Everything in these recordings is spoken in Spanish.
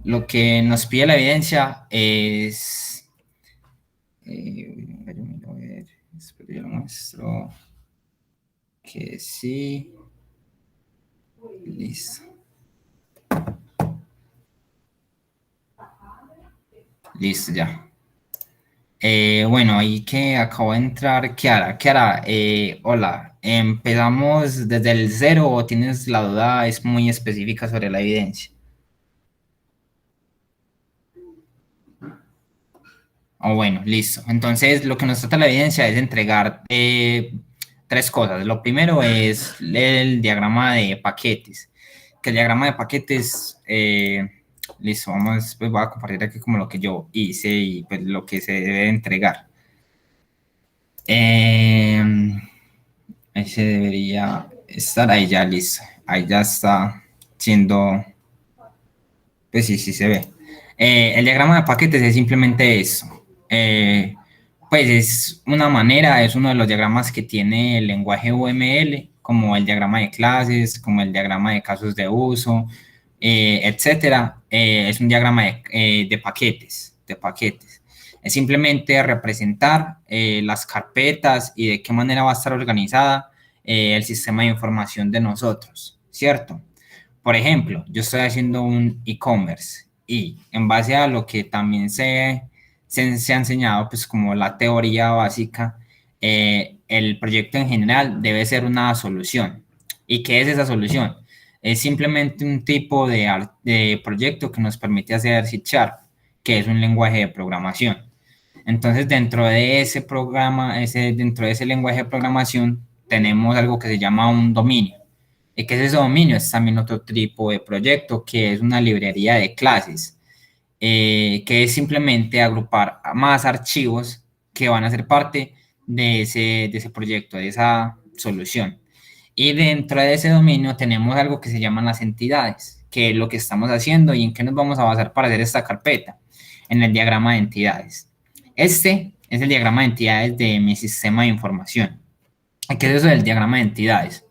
lo que nos pide la evidencia es... a ver, espero yo lo muestro. Que sí. Listo. Listo, ya. Bueno, ahí que acabo de entrar, Kiara. Kiara, hola. ¿Empezamos desde el cero o tienes la duda? Es muy específica sobre la evidencia. Bueno, listo. Entonces, lo que nos trata la evidencia es entregar tres cosas. Lo primero es el diagrama de paquetes. Que el diagrama de paquetes, listo, vamos, pues voy a compartir aquí como lo que yo hice y pues lo que se debe entregar. Ese debería estar ahí ya listo. Ahí ya está siendo, pues sí, sí se ve. El diagrama de paquetes es simplemente eso. Pues es una manera, es uno de los diagramas que tiene el lenguaje UML, como el diagrama de clases, como el diagrama de casos de uso, etcétera. Es un diagrama de paquetes, de paquetes. Es simplemente representar las carpetas y de qué manera va a estar organizada el sistema de información de nosotros, ¿cierto? Por ejemplo, yo estoy haciendo un e-commerce y en base a lo que también se ha enseñado, pues como la teoría básica, el proyecto en general debe ser una solución. ¿Y qué es esa solución? Es simplemente un tipo de proyecto que nos permite hacer C#, que es un lenguaje de programación. Entonces, dentro de ese programa, dentro de ese lenguaje de programación, tenemos algo que se llama un dominio. ¿Y qué es ese dominio? Es también otro tipo de proyecto que es una librería de clases, que es simplemente agrupar más archivos que van a ser parte de ese proyecto, de esa solución. Y dentro de ese dominio tenemos algo que se llaman las entidades, que es lo que estamos haciendo y en qué nos vamos a basar para hacer esta carpeta, en el diagrama de entidades. Este es el diagrama de entidades de mi sistema de información. ¿Qué es eso del diagrama de entidades?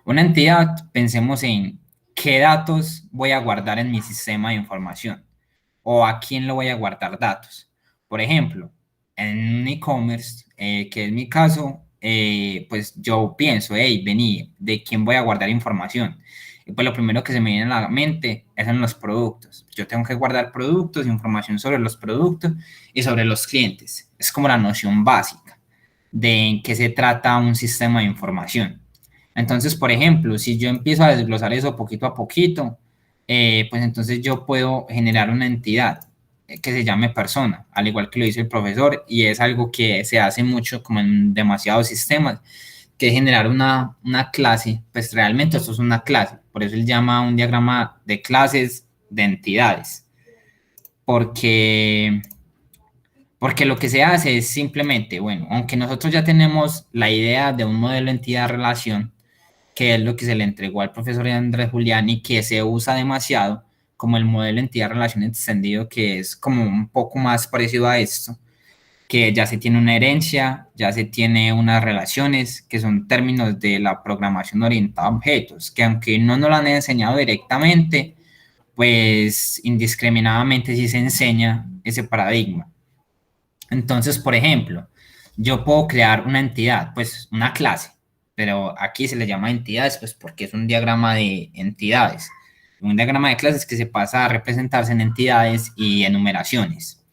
Una entidad, pensemos en qué datos voy a guardar en mi sistema de información o a quién le voy a guardar datos. Por ejemplo, en un e-commerce, que es mi caso, pues yo pienso, hey, vení, ¿de quién voy a guardar información? Y pues lo primero que se me viene a la mente es en los productos. Yo tengo que guardar productos, información sobre los productos y sobre los clientes. Es como la noción básica de en qué se trata un sistema de información. Entonces, por ejemplo, si yo empiezo a desglosar eso poquito a poquito, pues entonces yo puedo generar una entidad que se llame persona, al igual que lo dice el profesor, y es algo que se hace mucho como en demasiados sistemas, que es generar una clase, pues realmente esto es una clase, por eso él llama un diagrama de clases de entidades, porque porque lo que se hace es simplemente, bueno, aunque nosotros ya tenemos la idea de un modelo entidad-relación, que es lo que se le entregó al profesor Andrés Julián y que se usa demasiado como el modelo entidad-relación extendido, que es como un poco más parecido a esto, que ya se tiene una herencia, ya se tiene unas relaciones, que son términos de la programación orientada a objetos, que aunque no nos lo han enseñado directamente, pues indiscriminadamente sí se enseña ese paradigma. Entonces, por ejemplo, yo puedo crear una entidad, pues una clase, pero aquí se le llama entidades, pues porque es un diagrama de entidades, un diagrama de clases que se pasa a representarse en entidades y enumeraciones.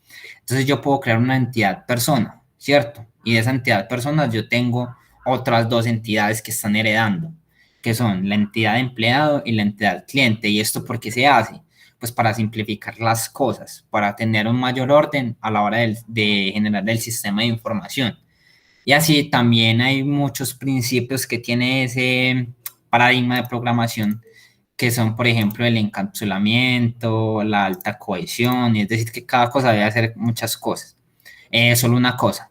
Entonces yo puedo crear una entidad persona, ¿cierto? Y de esa entidad persona yo tengo otras dos entidades que están heredando, que son la entidad empleado y la entidad cliente. ¿Y esto por qué se hace? Pues para simplificar las cosas, para tener un mayor orden a la hora de generar el sistema de información. Y así también hay muchos principios que tiene ese paradigma de programación, que son, por ejemplo, el encapsulamiento, la alta cohesión, y es decir, que cada cosa debe hacer muchas cosas. Solo una cosa.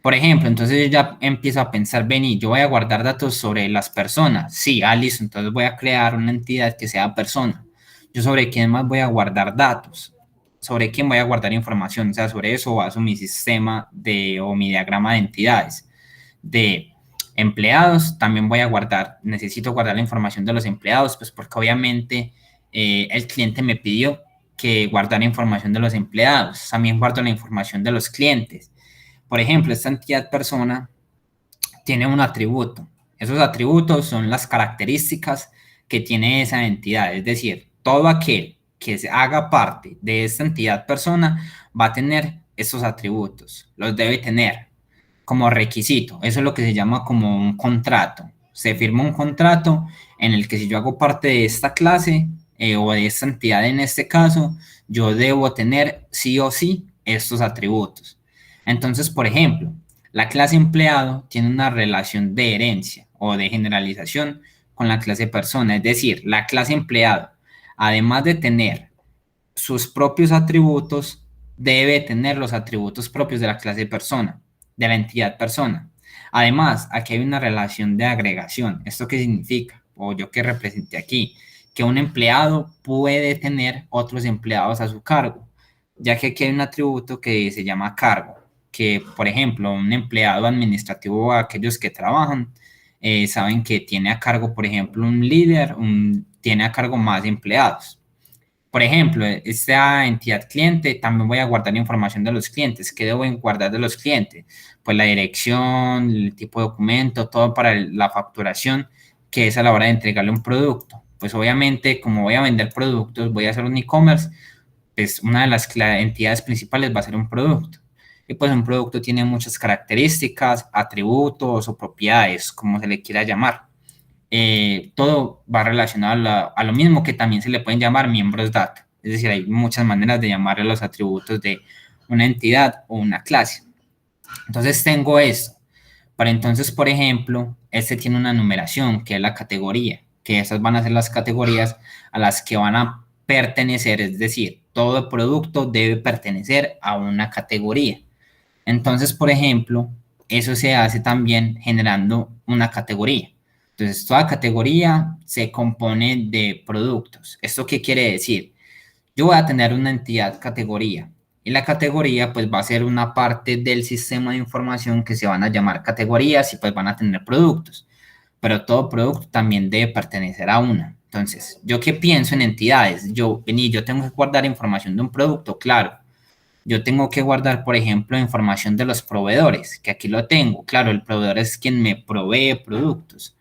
Por ejemplo, entonces yo ya empiezo a pensar, vení, yo voy a guardar datos sobre las personas. Sí, listo, entonces voy a crear una entidad que sea persona. Yo sobre quién más voy a guardar datos, sobre quién voy a guardar información, o sea, sobre eso baso mi sistema o mi diagrama de entidades. De empleados, también voy a guardar, necesito guardar la información de los empleados, pues porque obviamente el cliente me pidió que guardar información de los empleados, también guardo la información de los clientes. Por ejemplo, esta entidad persona tiene un atributo. Esos atributos son las características que tiene esa entidad, es decir, todo aquel que se haga parte de esta entidad persona va a tener esos atributos, los debe tener como requisito. Eso es lo que se llama como un contrato. Se firma un contrato en el que si yo hago parte de esta clase o de esta entidad en este caso, yo debo tener sí o sí estos atributos. Entonces, por ejemplo, la clase empleado tiene una relación de herencia o de generalización con la clase persona, es decir, la clase empleado, además de tener sus propios atributos, debe tener los atributos propios de la clase persona, de la entidad persona. Además, aquí hay una relación de agregación. ¿Esto qué significa? O yo que representé aquí, que un empleado puede tener otros empleados a su cargo, ya que aquí hay un atributo que se llama cargo, que por ejemplo, un empleado administrativo o aquellos que trabajan, saben que tiene a cargo, por ejemplo, un líder, tiene a cargo más empleados. Por ejemplo, esta entidad cliente, también voy a guardar información de los clientes. ¿Qué debo guardar de los clientes? Pues la dirección, el tipo de documento, todo para la facturación, que es a la hora de entregarle un producto. Pues obviamente, como voy a vender productos, voy a hacer un e-commerce, pues una de las entidades principales va a ser un producto. Y pues un producto tiene muchas características, atributos o propiedades, como se le quiera llamar. Todo va relacionado a lo mismo que también se le pueden llamar miembros data. Es decir, hay muchas maneras de llamarle los atributos de una entidad o una clase. Entonces tengo esto. Para entonces, por ejemplo, este tiene una numeración que es la categoría, que esas van a ser las categorías a las que van a pertenecer, es decir, todo producto debe pertenecer a una categoría. Entonces, por ejemplo, eso se hace también generando una categoría. Entonces, toda categoría se compone de productos. ¿Esto qué quiere decir? Yo voy a tener una entidad categoría y la categoría pues va a ser una parte del sistema de información que se van a llamar categorías y pues van a tener productos. Pero todo producto también debe pertenecer a una. Entonces, ¿yo qué pienso en entidades? Yo tengo que guardar información de un producto, claro. Yo tengo que guardar, por ejemplo, información de los proveedores, que aquí lo tengo. Claro, el proveedor es quien me provee productos.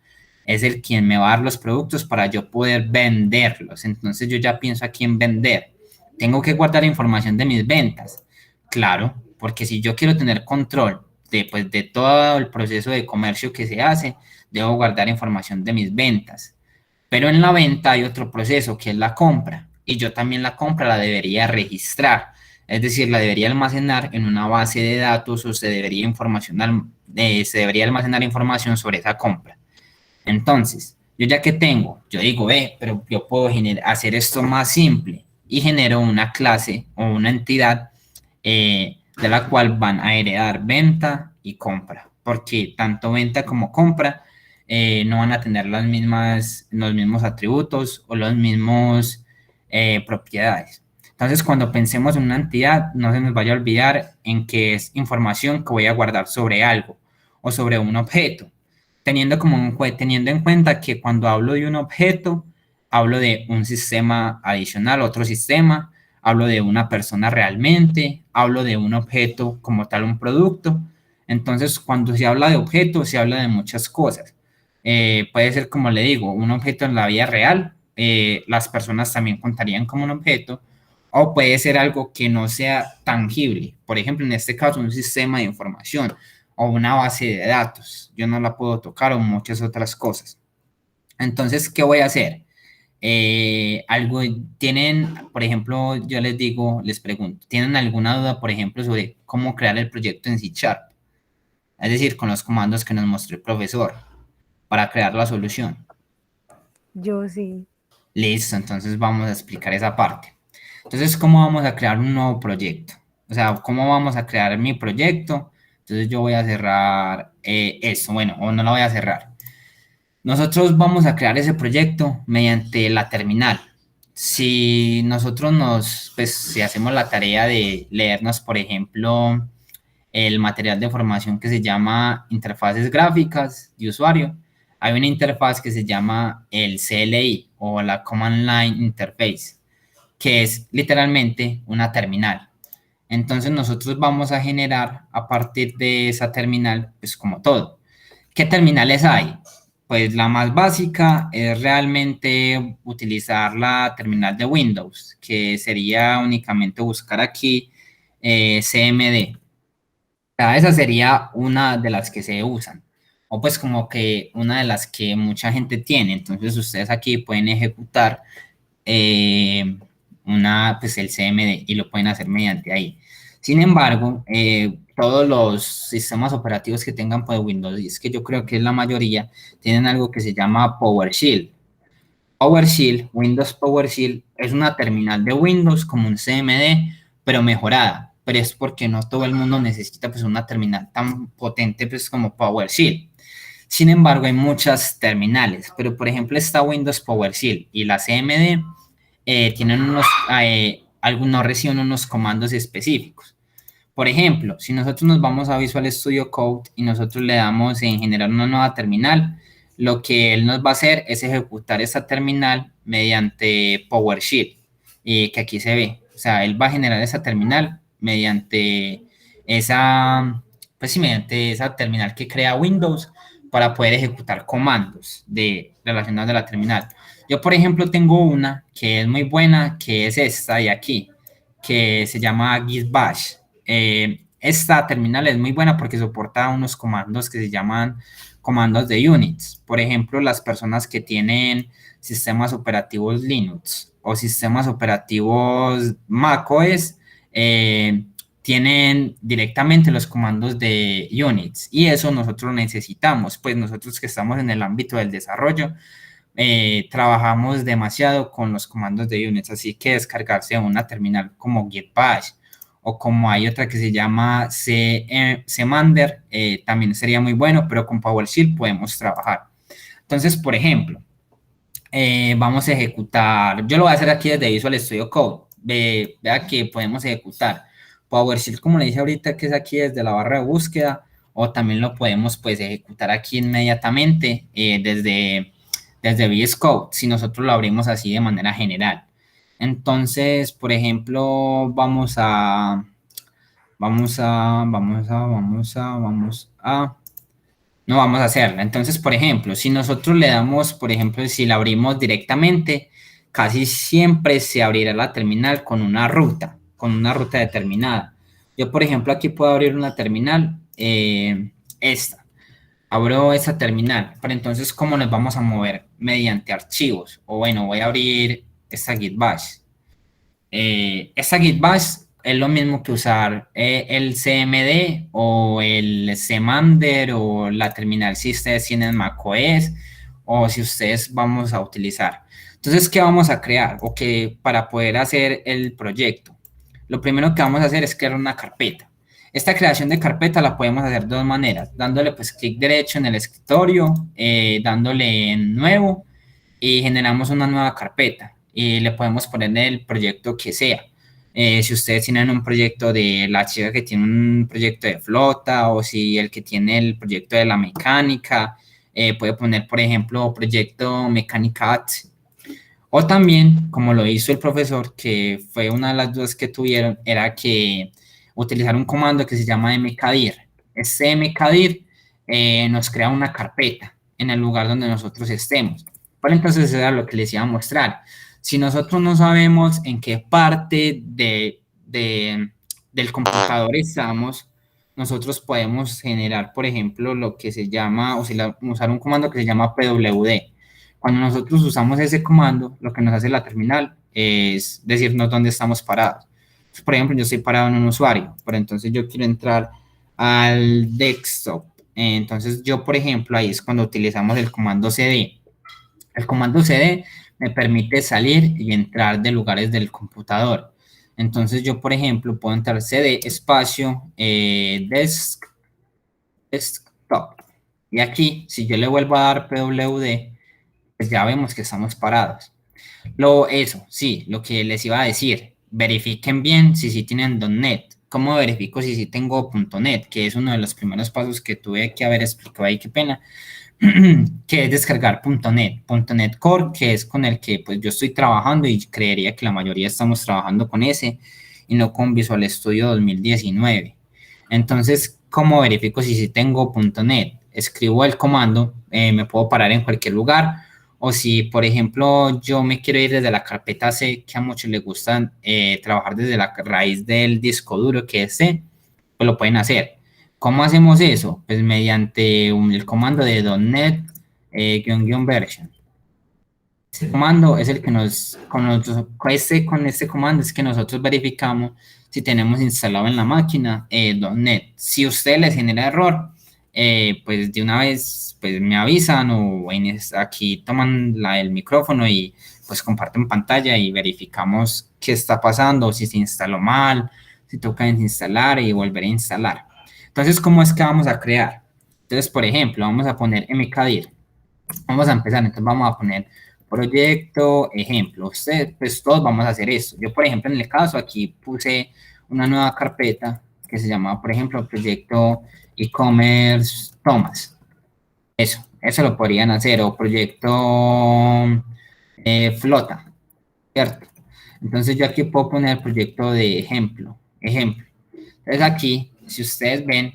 Es el quien me va a dar los productos para yo poder venderlos. Entonces yo ya pienso aquí en vender. Tengo que guardar información de mis ventas. Claro, porque si yo quiero tener control de, pues, de todo el proceso de comercio que se hace, debo guardar información de mis ventas. Pero en la venta hay otro proceso que es la compra. Y yo también la compra la debería registrar. Es decir, la debería almacenar en una base de datos o se debería almacenar información sobre esa compra. Entonces, yo ya que tengo, yo digo, pero yo puedo hacer esto más simple y genero una clase o una entidad de la cual van a heredar venta y compra, porque tanto venta como compra no van a tener los mismos atributos o los mismos propiedades. Entonces, cuando pensemos en una entidad, no se nos vaya a olvidar en que es información que voy a guardar sobre algo o sobre un objeto, teniendo en cuenta que cuando hablo de un objeto, hablo de un sistema adicional, otro sistema, hablo de una persona realmente, hablo de un objeto como tal, un producto. Entonces, cuando se habla de objeto, se habla de muchas cosas. Puede ser, como le digo, un objeto en la vida real, las personas también contarían como un objeto, o puede ser algo que no sea tangible. Por ejemplo, en este caso, un sistema de información o una base de datos. Yo no la puedo tocar o muchas otras cosas. Entonces, ¿qué voy a hacer? Tienen, por ejemplo, yo les digo, les pregunto, ¿tienen alguna duda, por ejemplo, sobre cómo crear el proyecto en C Sharp? Es decir, con los comandos que nos mostró el profesor para crear la solución. Yo sí. Listo, entonces vamos a explicar esa parte. Entonces, ¿cómo vamos a crear un nuevo proyecto? O sea, ¿cómo vamos a crear mi proyecto? Entonces yo voy a cerrar eso, bueno, o no lo voy a cerrar. Nosotros vamos a crear ese proyecto mediante la terminal. Si nosotros pues si hacemos la tarea de leernos, por ejemplo, el material de formación que se llama interfaces gráficas de usuario, hay una interfaz que se llama el CLI o la Command Line Interface, que es literalmente una terminal. Entonces nosotros vamos a generar a partir de esa terminal, pues como todo. ¿Qué terminales hay? Pues la más básica es realmente utilizar la terminal de Windows, que sería únicamente buscar aquí CMD. Esa sería una de las que se usan, o pues como que una de las que mucha gente tiene. Entonces ustedes aquí pueden ejecutar pues el CMD y lo pueden hacer mediante ahí. Sin embargo, todos los sistemas operativos que tengan pues Windows, y es que yo creo que es la mayoría, tienen algo que se llama PowerShell. PowerShell, Windows PowerShell, es una terminal de Windows como un CMD, pero mejorada. Pero es porque no todo el mundo necesita pues una terminal tan potente pues como PowerShell. Sin embargo, hay muchas terminales, pero por ejemplo está Windows PowerShell y la CMD tienen algunos reciben unos comandos específicos. Por ejemplo, si nosotros nos vamos a Visual Studio Code y nosotros le damos en generar una nueva terminal, lo que él nos va a hacer es ejecutar esa terminal mediante PowerShell, que aquí se ve. O sea, él va a generar esa terminal mediante pues sí, mediante esa terminal que crea Windows para poder ejecutar comandos relacionados a la terminal. Yo, por ejemplo, tengo una que es muy buena, que es esta de aquí, que se llama Git Bash. Esta terminal es muy buena porque soporta unos comandos que se llaman comandos de Unix. Por ejemplo, las personas que tienen sistemas operativos Linux o sistemas operativos macOS tienen directamente los comandos de Unix y eso nosotros lo necesitamos, pues nosotros que estamos en el ámbito del desarrollo trabajamos demasiado con los comandos de Unix, así que descargarse una terminal como Git Bash o como hay otra que se llama Cmander, también sería muy bueno, pero con PowerShell podemos trabajar. Entonces, por ejemplo, vamos a ejecutar, yo lo voy a hacer aquí desde Visual Studio Code, vea que podemos ejecutar PowerShell, como le dije ahorita, que es aquí desde la barra de búsqueda, o también lo podemos pues ejecutar aquí inmediatamente desde VS Code, si nosotros lo abrimos así de manera general. Entonces, por ejemplo, no vamos a hacerla. Entonces, por ejemplo, si nosotros le damos, por ejemplo, si la abrimos directamente, casi siempre se abrirá la terminal con una ruta determinada. Yo, por ejemplo, aquí puedo abrir una terminal, esta. Abro esa terminal, pero entonces, ¿cómo nos vamos a mover? Mediante archivos. O bueno, voy a abrir esta Git Bash. Esta Git Bash es lo mismo que usar el CMD o el Cmander o la terminal si ustedes tienen macOS o si ustedes vamos a utilizar. Entonces, ¿qué vamos a crear? O que para poder hacer el proyecto, lo primero que vamos a hacer es crear una carpeta. Esta creación de carpeta la podemos hacer de dos maneras, dándole pues clic derecho en el escritorio, dándole en nuevo y generamos una nueva carpeta y le podemos poner el proyecto que sea. Si ustedes tienen un proyecto de la chica que tiene un proyecto de flota o si el que tiene el proyecto de la mecánica, puede poner, por ejemplo, proyecto mecánica Ads. O también, como lo hizo el profesor, que fue una de las dudas que tuvieron, era que utilizar un comando que se llama mkdir. Este mkdir nos crea una carpeta en el lugar donde nosotros estemos. Pero entonces eso era lo que les iba a mostrar. Si nosotros no sabemos en qué parte del computador estamos, nosotros podemos generar, por ejemplo, lo que se llama, o sea, usar un comando que se llama pwd. Cuando nosotros usamos ese comando, lo que nos hace la terminal es decirnos dónde estamos parados. Por ejemplo, yo estoy parado en un usuario, pero entonces yo quiero entrar al desktop. Entonces yo, por ejemplo, ahí es cuando utilizamos el comando cd. El comando cd me permite salir y entrar de lugares del computador. Entonces yo, por ejemplo, puedo entrar cd espacio desktop. Y aquí, si yo le vuelvo a dar pwd, pues ya vemos que estamos parados. Eso, sí, lo que les iba a decir, verifiquen bien si sí tienen .NET. ¿Cómo verifico si sí tengo .NET? Que es uno de los primeros pasos que tuve que haber explicado ahí, qué pena. que es descargar .NET Core, que es con el que pues yo estoy trabajando y creería que la mayoría estamos trabajando con ese y no con Visual Studio 2019. Entonces, ¿cómo verifico si sí tengo .NET? Escribo el comando, me puedo parar en cualquier lugar, o si, por ejemplo, yo me quiero ir desde la carpeta C, que a muchos les gusta trabajar desde la raíz del disco duro, que es C, pues lo pueden hacer. ¿Cómo hacemos eso? Pues mediante el comando de .NET --version. Ese comando es el que con este comando es que nosotros verificamos si tenemos instalado en la máquina .NET. Si usted les genera error, pues de una vez pues me avisan o aquí toman el micrófono y pues comparten pantalla y verificamos qué está pasando, si se instaló mal, si toca desinstalar y volver a instalar. Entonces, ¿cómo es que vamos a crear? Entonces, por ejemplo, vamos a poner mkdir. Vamos a empezar, entonces vamos a poner proyecto, ejemplo. Ustedes, pues todos vamos a hacer eso. Yo, por ejemplo, en el caso aquí puse una nueva carpeta que se llama, por ejemplo, proyecto e-commerce Thomas. Eso lo podrían hacer, o proyecto flota, ¿cierto? Entonces yo aquí puedo poner proyecto de ejemplo. Entonces aquí, si ustedes ven,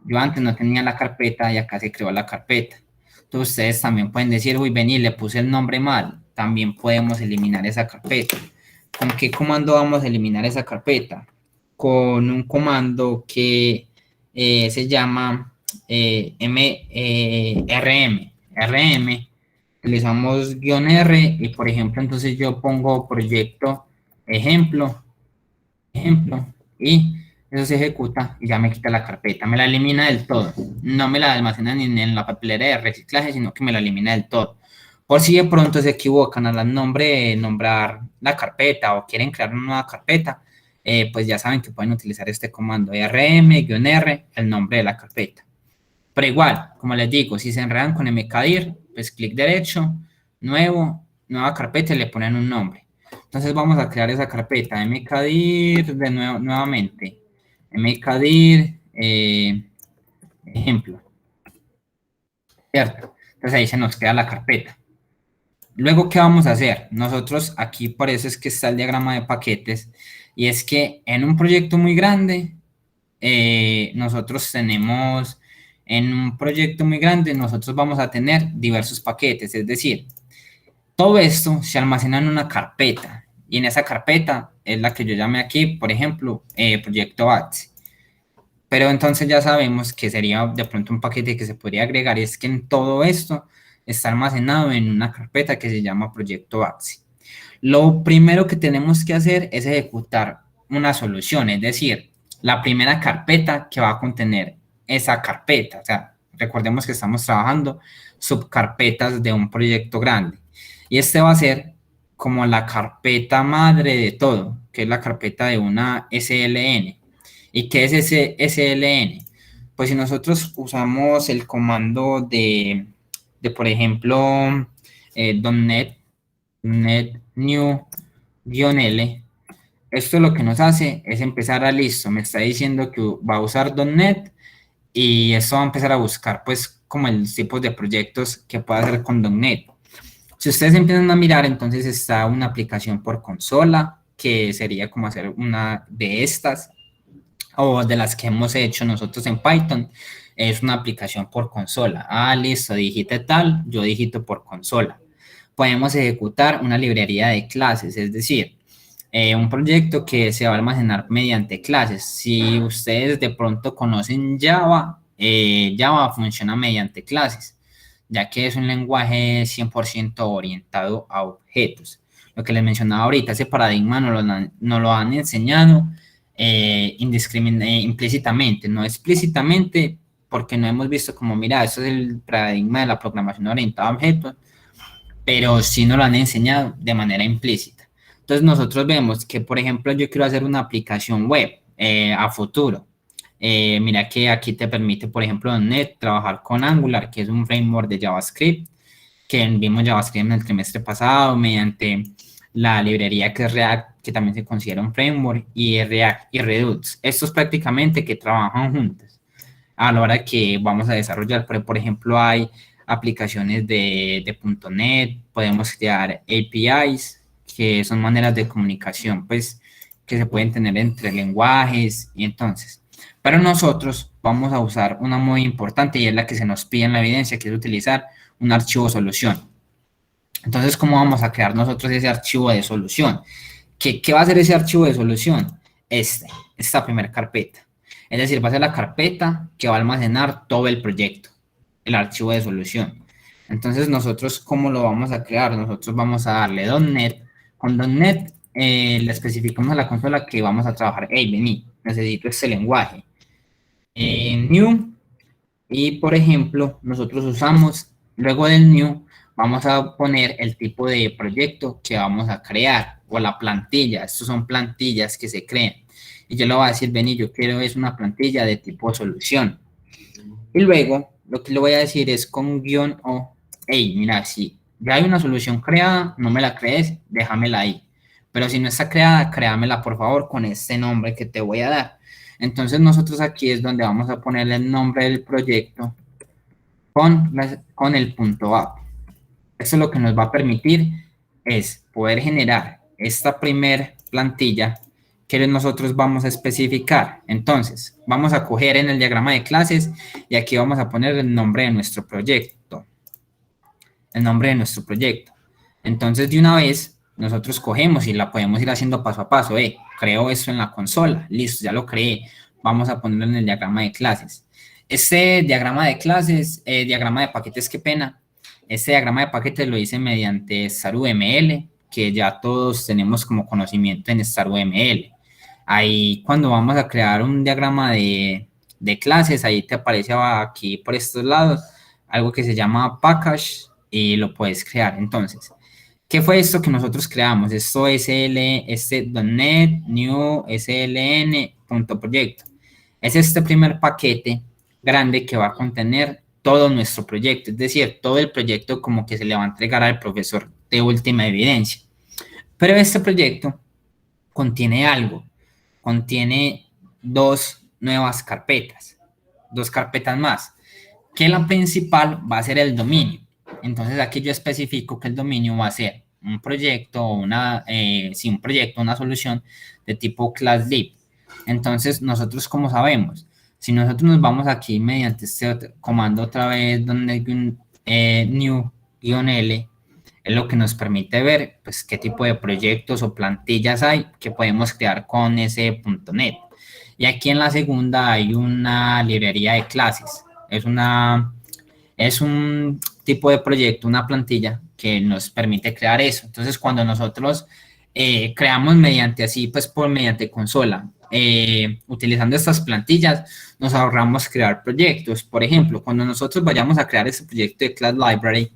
yo antes no tenía la carpeta y acá se creó la carpeta. Entonces ustedes también pueden decir, uy, vení, le puse el nombre mal. También podemos eliminar esa carpeta. ¿Con qué comando vamos a eliminar esa carpeta? Con un comando que se llama rm. Utilizamos "-r" y, por ejemplo, entonces yo pongo proyecto ejemplo, y eso se ejecuta y ya me quita la carpeta, me la elimina del todo, no me la almacena ni en la papelera de reciclaje, sino que me la elimina del todo. Por si de pronto se equivocan al nombrar la carpeta o quieren crear una nueva carpeta, pues ya saben que pueden utilizar este comando rm-r, el nombre de la carpeta. Pero igual, como les digo, si se enredan con mkdir, pues clic derecho, nueva carpeta y le ponen un nombre. Entonces vamos a crear esa carpeta, mkdir nuevamente, mkdir ejemplo, ¿cierto? Entonces ahí se nos queda la carpeta. Luego, ¿qué vamos a hacer? Nosotros aquí, por eso es que está el diagrama de paquetes, y es que en un proyecto muy grande, nosotros vamos a tener diversos paquetes, es decir, todo esto se almacena en una carpeta, y en esa carpeta es la que yo llamé aquí, por ejemplo, proyecto Axi. Pero entonces ya sabemos que sería de pronto un paquete que se podría agregar, y es que en todo esto está almacenado en una carpeta que se llama proyecto Axi. Lo primero que tenemos que hacer es ejecutar una solución, es decir, la primera carpeta que va a contener esa carpeta. O sea, recordemos que estamos trabajando subcarpetas de un proyecto grande. Y este va a ser como la carpeta madre de todo, que es la carpeta de una SLN. ¿Y qué es ese SLN? Pues si nosotros usamos el comando de por ejemplo, .NET new-l, esto lo que nos hace es empezar a listo, me está diciendo que va a usar .NET y esto va a empezar a buscar pues como el tipo de proyectos que pueda hacer con .NET. Si ustedes empiezan a mirar, entonces está una aplicación por consola, que sería como hacer una de estas, o de las que hemos hecho nosotros en Python, es una aplicación por consola. Ah, listo, digite tal, yo digito por consola. Podemos ejecutar una librería de clases, es decir, un proyecto que se va a almacenar mediante clases. Si ustedes de pronto conocen Java, Java funciona mediante clases, ya que es un lenguaje 100% orientado a objetos. Lo que les mencionaba ahorita, ese paradigma no lo han enseñado implícitamente, no explícitamente, porque no hemos visto como, mira, eso es el paradigma de la programación orientada a objetos, pero sí nos lo han enseñado de manera implícita. Entonces nosotros vemos que, por ejemplo, yo quiero hacer una aplicación web a futuro. Mira que aquí te permite, por ejemplo, .NET trabajar con Angular, que es un framework de JavaScript, que vimos JavaScript en el trimestre pasado, mediante la librería que es React, que también se considera un framework, y React y Redux. Estos prácticamente que trabajan juntos a la hora que vamos a desarrollar. Pero, por ejemplo, hay aplicaciones de .NET, podemos crear APIs, que son maneras de comunicación, pues, que se pueden tener entre lenguajes, y entonces, pero nosotros vamos a usar una muy importante y es la que se nos pide en la evidencia, que es utilizar un archivo solución. Entonces, ¿cómo vamos a crear nosotros ese archivo de solución? ¿Qué va a ser ese archivo de solución? Esta primera carpeta. Es decir, va a ser la carpeta que va a almacenar todo el proyecto, el archivo de solución. Entonces, nosotros, ¿cómo lo vamos a crear? Nosotros vamos a darle .NET. Con .NET le especificamos a la consola que vamos a trabajar. Hey, vení, necesito este lenguaje. New. Y, por ejemplo, nosotros usamos, luego del new, vamos a poner el tipo de proyecto que vamos a crear o la plantilla. Estos son plantillas que se crean. Y yo le voy a decir, vení, yo quiero es una plantilla de tipo solución. Y luego, lo que le voy a decir es con guión o, hey, mira, si ya hay una solución creada, no me la crees, déjamela ahí. Pero si no está creada, créamela por favor con este nombre que te voy a dar. Entonces nosotros aquí es donde vamos a ponerle el nombre del proyecto con el punto app. Eso lo que nos va a permitir es poder generar esta primer plantilla que nosotros vamos a especificar. Entonces, vamos a coger en el diagrama de clases y aquí vamos a poner el nombre de nuestro proyecto. El nombre de nuestro proyecto. Entonces, de una vez, nosotros cogemos y la podemos ir haciendo paso a paso. Creo esto en la consola. Listo, ya lo creé. Vamos a ponerlo en el diagrama de clases. Este diagrama de clases, diagrama de paquetes, qué pena. Este diagrama de paquetes lo hice mediante StarUML, que ya todos tenemos como conocimiento en StarUML. Ahí cuando vamos a crear un diagrama de clases, ahí te aparece aquí por estos lados algo que se llama package y lo puedes crear. Entonces, ¿qué fue esto que nosotros creamos? Esto es .NET New SLN.proyecto. Es este primer paquete grande que va a contener todo nuestro proyecto, es decir, todo el proyecto como que se le va a entregar al profesor de última evidencia. Pero este proyecto contiene algo, contiene dos nuevas carpetas, dos carpetas más, que la principal va a ser el dominio. Entonces aquí yo especifico que el dominio va a ser un proyecto, una solución de tipo ClassLib. Entonces nosotros, ¿cómo sabemos? Si nosotros nos vamos aquí mediante este comando otra vez, donde new-l, es lo que nos permite ver pues qué tipo de proyectos o plantillas hay que podemos crear con ese .NET. Y aquí en la segunda hay una librería de clases. Es un tipo de proyecto, una plantilla que nos permite crear eso. Entonces, cuando nosotros creamos mediante consola, utilizando estas plantillas, nos ahorramos crear proyectos. Por ejemplo, cuando nosotros vayamos a crear este proyecto de Class Library,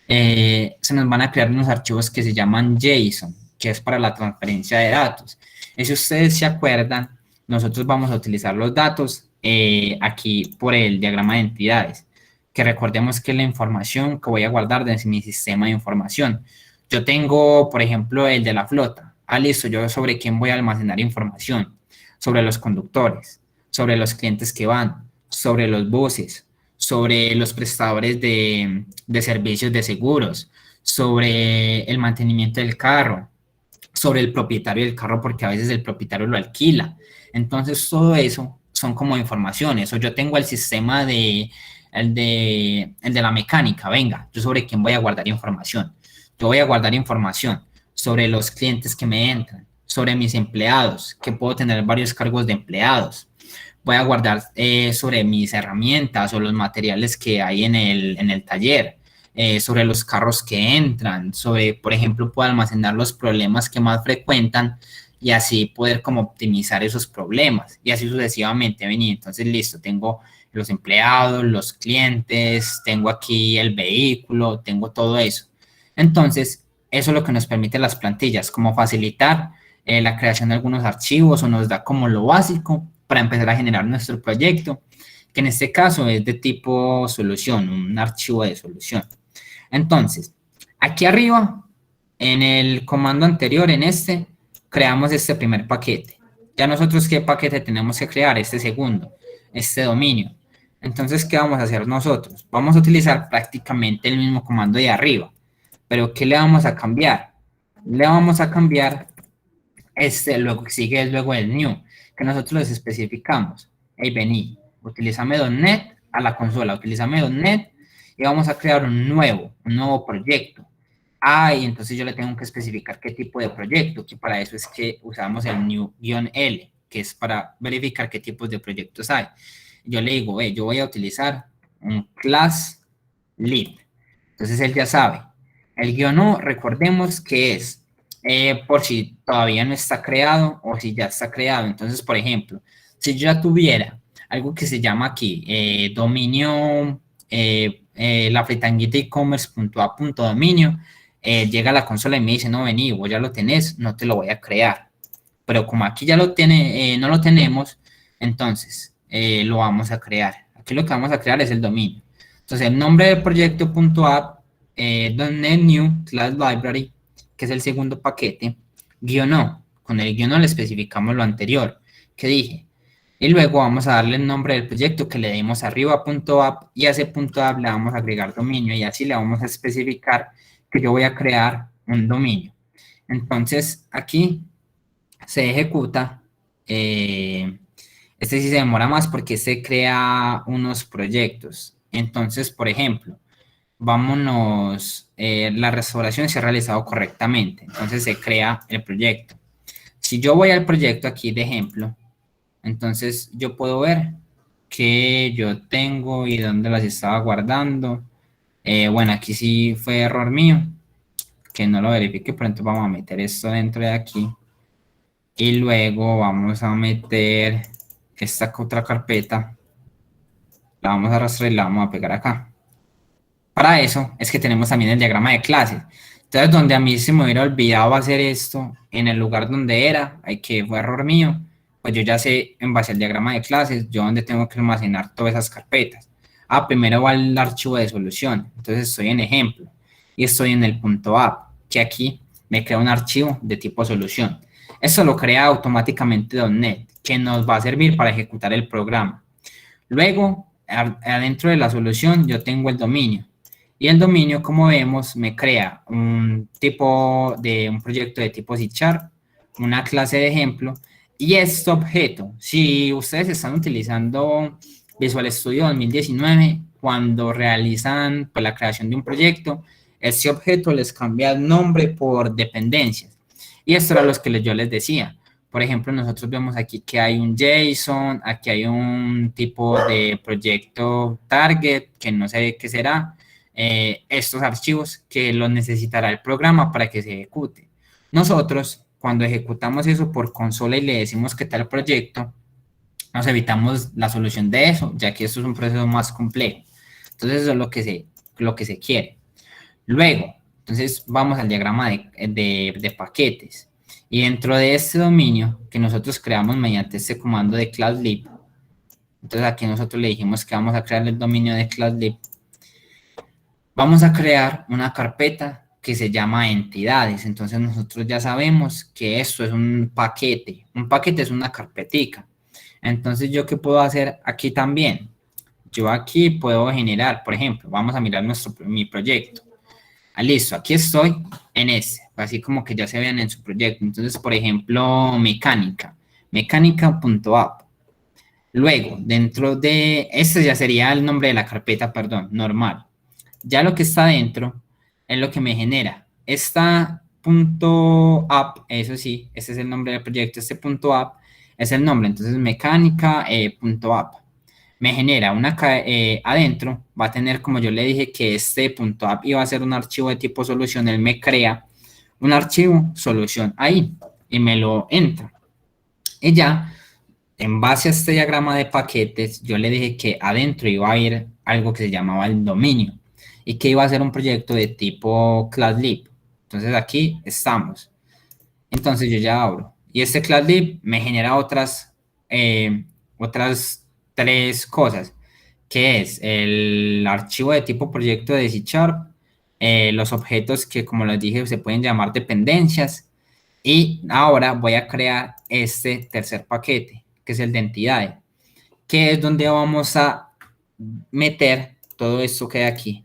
se nos van a crear unos archivos que se llaman JSON, que es para la transferencia de datos. Y si ustedes se acuerdan, nosotros vamos a utilizar los datos aquí por el diagrama de entidades, que recordemos que es la información que voy a guardar desde mi sistema de información. Yo tengo, por ejemplo, el de la flota. Listo, yo sobre quién voy a almacenar información, sobre los conductores, sobre los clientes que van, sobre los buses, sobre los prestadores de servicios de seguros, sobre el mantenimiento del carro, sobre el propietario del carro, porque a veces el propietario lo alquila. Entonces, todo eso son como informaciones. O yo tengo el sistema el de la mecánica. Venga, yo sobre quién voy a guardar información. Yo voy a guardar información sobre los clientes que me entran, sobre mis empleados, que puedo tener varios cargos de empleados. Voy a guardar sobre mis herramientas o los materiales que hay en el taller, sobre los carros que entran, sobre, por ejemplo, puedo almacenar los problemas que más frecuentan y así poder como optimizar esos problemas y así sucesivamente. Vení, entonces listo, tengo los empleados, los clientes, tengo aquí el vehículo, tengo todo eso. Entonces, eso es lo que nos permite las plantillas, como facilitar la creación de algunos archivos o nos da como lo básico para empezar a generar nuestro proyecto, que en este caso es de tipo solución, un archivo de solución. Entonces, aquí arriba, en el comando anterior, creamos este primer paquete. Ya nosotros, ¿qué paquete tenemos que crear? Este segundo, este dominio. Entonces, ¿qué vamos a hacer nosotros? Vamos a utilizar prácticamente el mismo comando de arriba, pero ¿qué le vamos a cambiar? Le vamos a cambiar luego que sigue es luego el new, que nosotros les especificamos. Hey, vení, utilízame .NET a la consola, utilízame .NET y vamos a crear un nuevo proyecto. Y entonces yo le tengo que especificar qué tipo de proyecto, que para eso es que usamos el new-L, que es para verificar qué tipos de proyectos hay. Yo le digo, yo voy a utilizar un class lead. Entonces él ya sabe. El guión no, recordemos que es por si todavía no está creado o si ya está creado. Entonces, por ejemplo, si yo ya tuviera algo que se llama aquí dominio, la fritanguita e-commerce.a.dominio, llega a la consola y me dice, no, vení, vos ya lo tenés, no te lo voy a crear. Pero como aquí ya lo tiene, no lo tenemos, entonces lo vamos a crear. Aquí lo que vamos a crear es el dominio. Entonces, el nombre del proyecto .app, .NET New Class Library, que es el segundo paquete, guión no. Con el guión no le especificamos lo anterior que dije. Y luego vamos a darle el nombre del proyecto que le dimos arriba .app y a ese .app le vamos a agregar dominio y así le vamos a especificar que yo voy a crear un dominio. Entonces, aquí se ejecuta. Este sí se demora más porque se crea unos proyectos. Entonces, por ejemplo, vámonos, la restauración se ha realizado correctamente. Entonces se crea el proyecto. Si yo voy al proyecto aquí de ejemplo, entonces yo puedo ver que yo tengo y dónde las estaba guardando. Bueno, aquí sí fue error mío, que no lo verifique, pero entonces vamos a meter esto dentro de aquí. Y luego vamos a meter esta otra carpeta, la vamos a arrastrar y la vamos a pegar acá. Para eso es que tenemos también el diagrama de clases. Entonces, donde a mí se me hubiera olvidado hacer esto, en el lugar donde era, que fue error mío, pues yo ya sé en base al diagrama de clases, yo donde tengo que almacenar todas esas carpetas. Primero va el archivo de solución. Entonces estoy en ejemplo y estoy en el punto app, que aquí me crea un archivo de tipo solución. Esto lo crea automáticamente .NET, que nos va a servir para ejecutar el programa. Luego, adentro de la solución, yo tengo el dominio. Y el dominio, como vemos, me crea un proyecto de tipo C#, una clase de ejemplo, y este objeto, si ustedes están utilizando Visual Studio 2019, cuando realizan pues, la creación de un proyecto, este objeto les cambia el nombre por dependencias. Y esto era lo que yo les decía. Por ejemplo, nosotros vemos aquí que hay un JSON, aquí hay un tipo de proyecto target, que no sé qué será, estos archivos que los necesitará el programa para que se ejecute. Nosotros, cuando ejecutamos eso por consola y le decimos que tal proyecto, nos evitamos la solución de eso, ya que esto es un proceso más complejo. Entonces, eso es lo que se quiere. Luego, entonces vamos al diagrama de paquetes. Y dentro de este dominio que nosotros creamos mediante este comando de ClassLib, entonces aquí nosotros le dijimos que vamos a crear el dominio de ClassLib, vamos a crear una carpeta que se llama entidades. Entonces nosotros ya sabemos que esto es un paquete. Un paquete es una carpetica. Entonces, ¿yo qué puedo hacer aquí también? Yo aquí puedo generar, por ejemplo, vamos a mirar mi proyecto. Listo, aquí estoy en así como que ya se vean en su proyecto. Entonces, por ejemplo, mecánica.app. Luego, dentro de, este ya sería el nombre de la carpeta, perdón, normal. Ya lo que está dentro es lo que me genera. Esta punto app, eso sí, este es el nombre del proyecto, este punto app es el nombre, entonces mecánica.app. Me genera adentro, va a tener, como yo le dije, que este punto app iba a ser un archivo de tipo solución, él me crea un archivo solución ahí y me lo entra. Y ya, en base a este diagrama de paquetes, yo le dije que adentro iba a ir algo que se llamaba el dominio y que iba a ser un proyecto de tipo ClassLib. Entonces aquí estamos. Entonces yo ya abro. Y este ClassLib me genera otras tres cosas, que es el archivo de tipo proyecto de C#, los objetos que, como les dije, se pueden llamar dependencias. Y ahora voy a crear este tercer paquete, que es el de entidades, que es donde vamos a meter todo esto que hay aquí.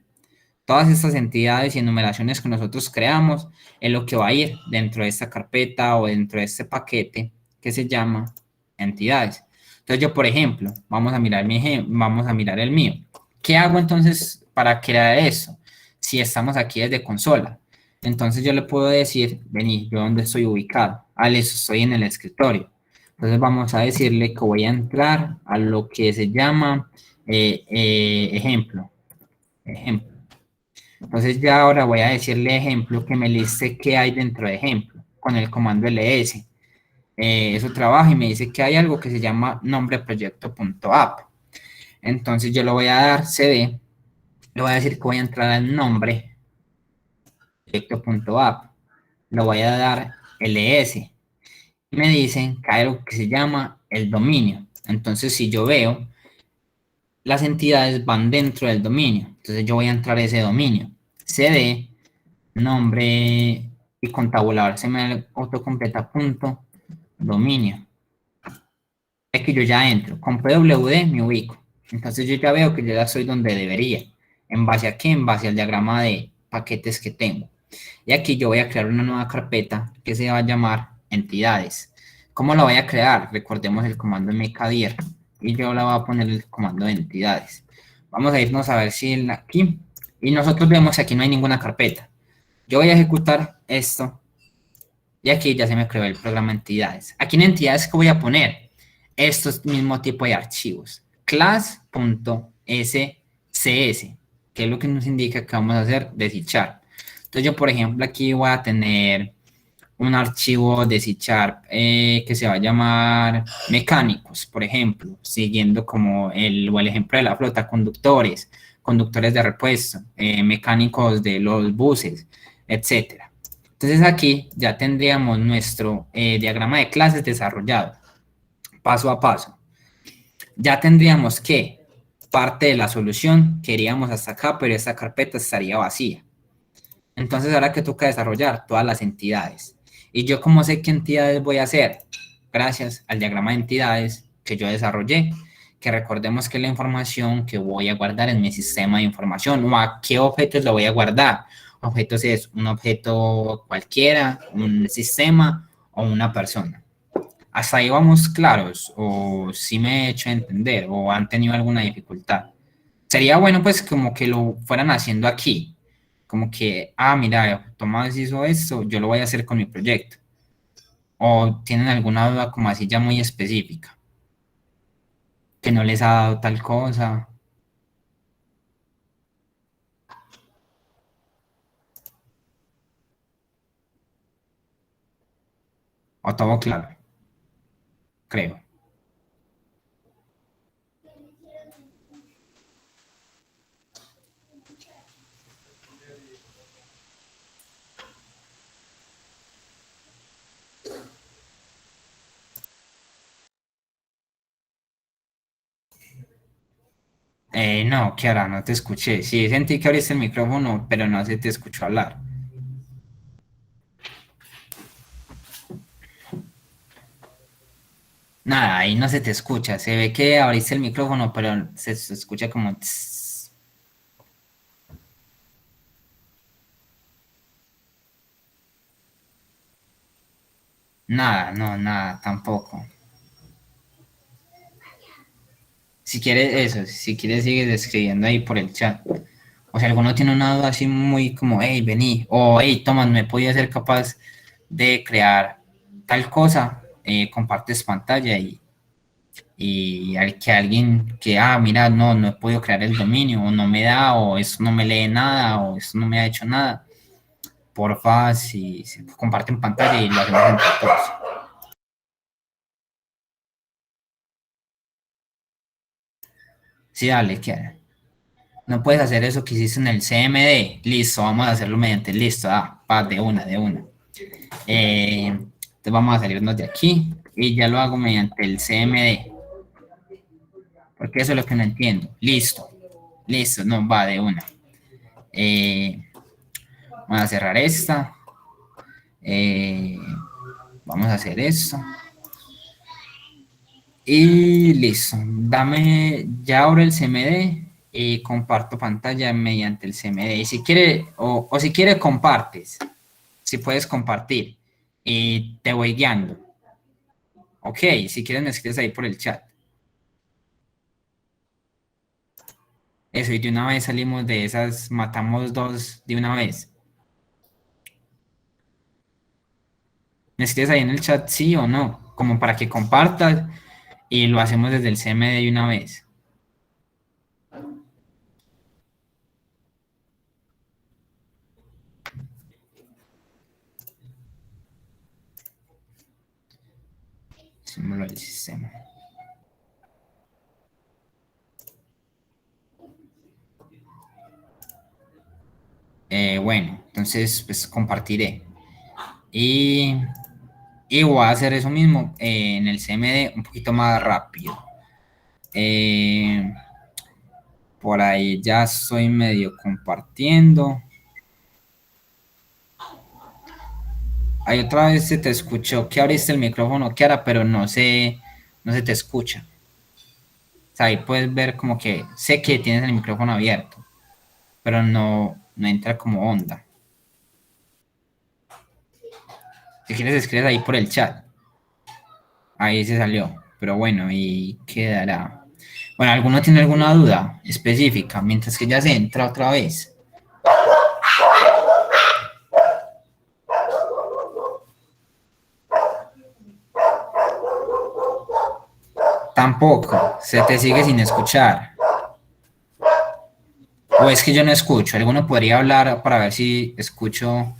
Todas estas entidades y enumeraciones que nosotros creamos es lo que va a ir dentro de esta carpeta o dentro de este paquete que se llama entidades. Entonces yo, por ejemplo, vamos a mirar vamos a mirar el mío. ¿Qué hago entonces para crear eso? Si estamos aquí desde consola. Entonces yo le puedo decir, vení, yo dónde estoy ubicado. Listo, estoy en el escritorio. Entonces vamos a decirle que voy a entrar a lo que se llama ejemplo. Ejemplo. Entonces ya ahora voy a decirle ejemplo que me liste qué hay dentro de ejemplo con el comando ls. Eso trabaja y me dice que hay algo que se llama nombre proyecto.app. Entonces yo le voy a dar cd, le voy a decir que voy a entrar al nombre proyecto.app, le voy a dar ls y me dicen que hay algo que se llama el dominio. Entonces si yo veo, las entidades van dentro del dominio, entonces yo voy a entrar a ese dominio, cd nombre y con tabulador se me autocompleta punto dominio. Es que yo ya entro, con pwd me ubico. Entonces yo ya veo que yo ya estoy donde debería. ¿En base a qué? En base al diagrama de paquetes que tengo. Y aquí yo voy a crear una nueva carpeta que se va a llamar entidades. ¿Cómo la voy a crear? Recordemos el comando mkdir y yo la voy a poner el comando de entidades. Vamos a irnos a ver si aquí, y nosotros vemos que aquí no hay ninguna carpeta. Yo voy a ejecutar esto y aquí ya se me creó el programa entidades. Aquí en entidades, ¿qué voy a poner? Estos mismo tipo de archivos. Class.scs, que es lo que nos indica que vamos a hacer de C#. Entonces yo, por ejemplo, aquí voy a tener un archivo de C# que se va a llamar mecánicos, por ejemplo, siguiendo como el ejemplo de la flota, conductores de repuesto, mecánicos de los buses, etcétera. Entonces aquí ya tendríamos nuestro diagrama de clases desarrollado, paso a paso. Ya tendríamos que parte de la solución que iríamos hasta acá, pero esta carpeta estaría vacía. Entonces ahora que toca desarrollar todas las entidades. ¿Y yo cómo sé qué entidades voy a hacer? Gracias al diagrama de entidades que yo desarrollé, que recordemos que la información que voy a guardar en mi sistema de información o a qué objetos lo voy a guardar. Objetos es un objeto cualquiera, un sistema o una persona. ¿Hasta ahí vamos claros? ¿O si me he hecho entender? ¿O han tenido alguna dificultad? Sería bueno pues como que lo fueran haciendo aquí. Como que, mira, Tomás hizo esto, yo lo voy a hacer con mi proyecto. ¿O tienen alguna duda como así ya muy específica? Que no les ha dado tal cosa. O todo claro, creo. No, Kiara, no te escuché. Sí, sentí que abriste el micrófono, pero no se te escuchó hablar. Nada, ahí no se te escucha. Se ve que abriste el micrófono, pero se escucha como... tss. Nada, no, nada, tampoco. Si quieres eso, si quieres sigues escribiendo ahí por el chat. O si alguno tiene una duda así muy como, hey, vení, o hey, Tomás, ¿me podía ser capaz de crear tal cosa? Compartes pantalla y al que alguien que, mira, no he podido crear el dominio, o no me da, o eso no me lee nada, o eso no me ha hecho nada, porfa, si comparten pantalla y lo hacemos entre todos. Sí, dale, que no puedes hacer eso que hiciste en el CMD. Listo, vamos a hacerlo mediante listo. De una, de una. Entonces vamos a salirnos de aquí y ya lo hago mediante el CMD. Porque eso es lo que no entiendo. Listo. Listo, no, va de una. Vamos a cerrar esta. Vamos a hacer esto. Y listo. Ya abro el CMD y comparto pantalla mediante el CMD. Y si quiere, o si quiere, compartes. Si puedes compartir. Y te voy guiando. Ok, si quieres me escribes ahí por el chat. Eso, y de una vez salimos de esas, matamos dos de una vez. Me escribes ahí en el chat sí o no, como para que compartas y lo hacemos desde el CMD de una vez. Símbolo del sistema. Bueno, entonces pues compartiré. Y voy a hacer eso mismo en el CMD un poquito más rápido. Por ahí ya estoy medio compartiendo. Ahí otra vez se te escuchó que abriste el micrófono, Kiara, pero no se te escucha. O sea, ahí puedes ver como que sé que tienes el micrófono abierto, pero no entra como onda. Si quieres, escribes ahí por el chat. Ahí se salió. Pero bueno, y quedará. Bueno, ¿alguno tiene alguna duda específica? Mientras que ya se entra otra vez. Tampoco, se te sigue sin escuchar. O es que yo no escucho. ¿Alguno podría hablar para ver si escucho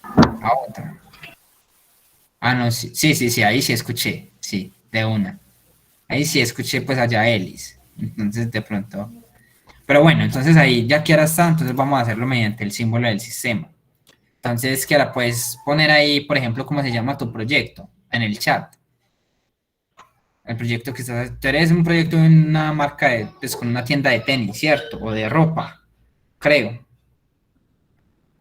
a otra? Ah, no, sí, sí, ahí sí escuché. Sí, de una. Ahí sí escuché pues allá a Ellis. Entonces de pronto. Pero bueno, entonces ahí ya que ahora está, entonces vamos a hacerlo mediante el símbolo del sistema. Entonces, que ahora puedes poner ahí, por ejemplo, cómo se llama tu proyecto en el chat. El proyecto que estás, tú eres un proyecto de una marca de, pues con una tienda de tenis, ¿cierto? O de ropa, creo.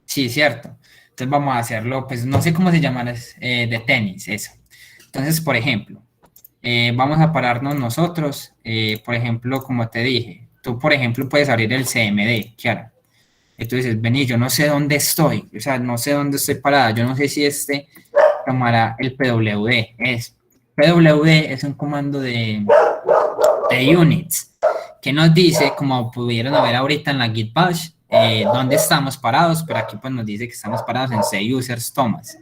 Sí, cierto. Entonces vamos a hacerlo, pues no sé cómo se llama, de tenis, eso. Entonces, por ejemplo, vamos a pararnos nosotros, por ejemplo, como te dije, tú, por ejemplo, puedes abrir el CMD, Kiara. Entonces dices, vení, yo no sé dónde estoy, o sea, no sé dónde estoy parada, yo no sé si tomará el PWD. PWD es un comando de units que nos dice, como pudieron ver ahorita en la Git Bash, dónde estamos parados, pero aquí pues nos dice que estamos parados en C users Thomas.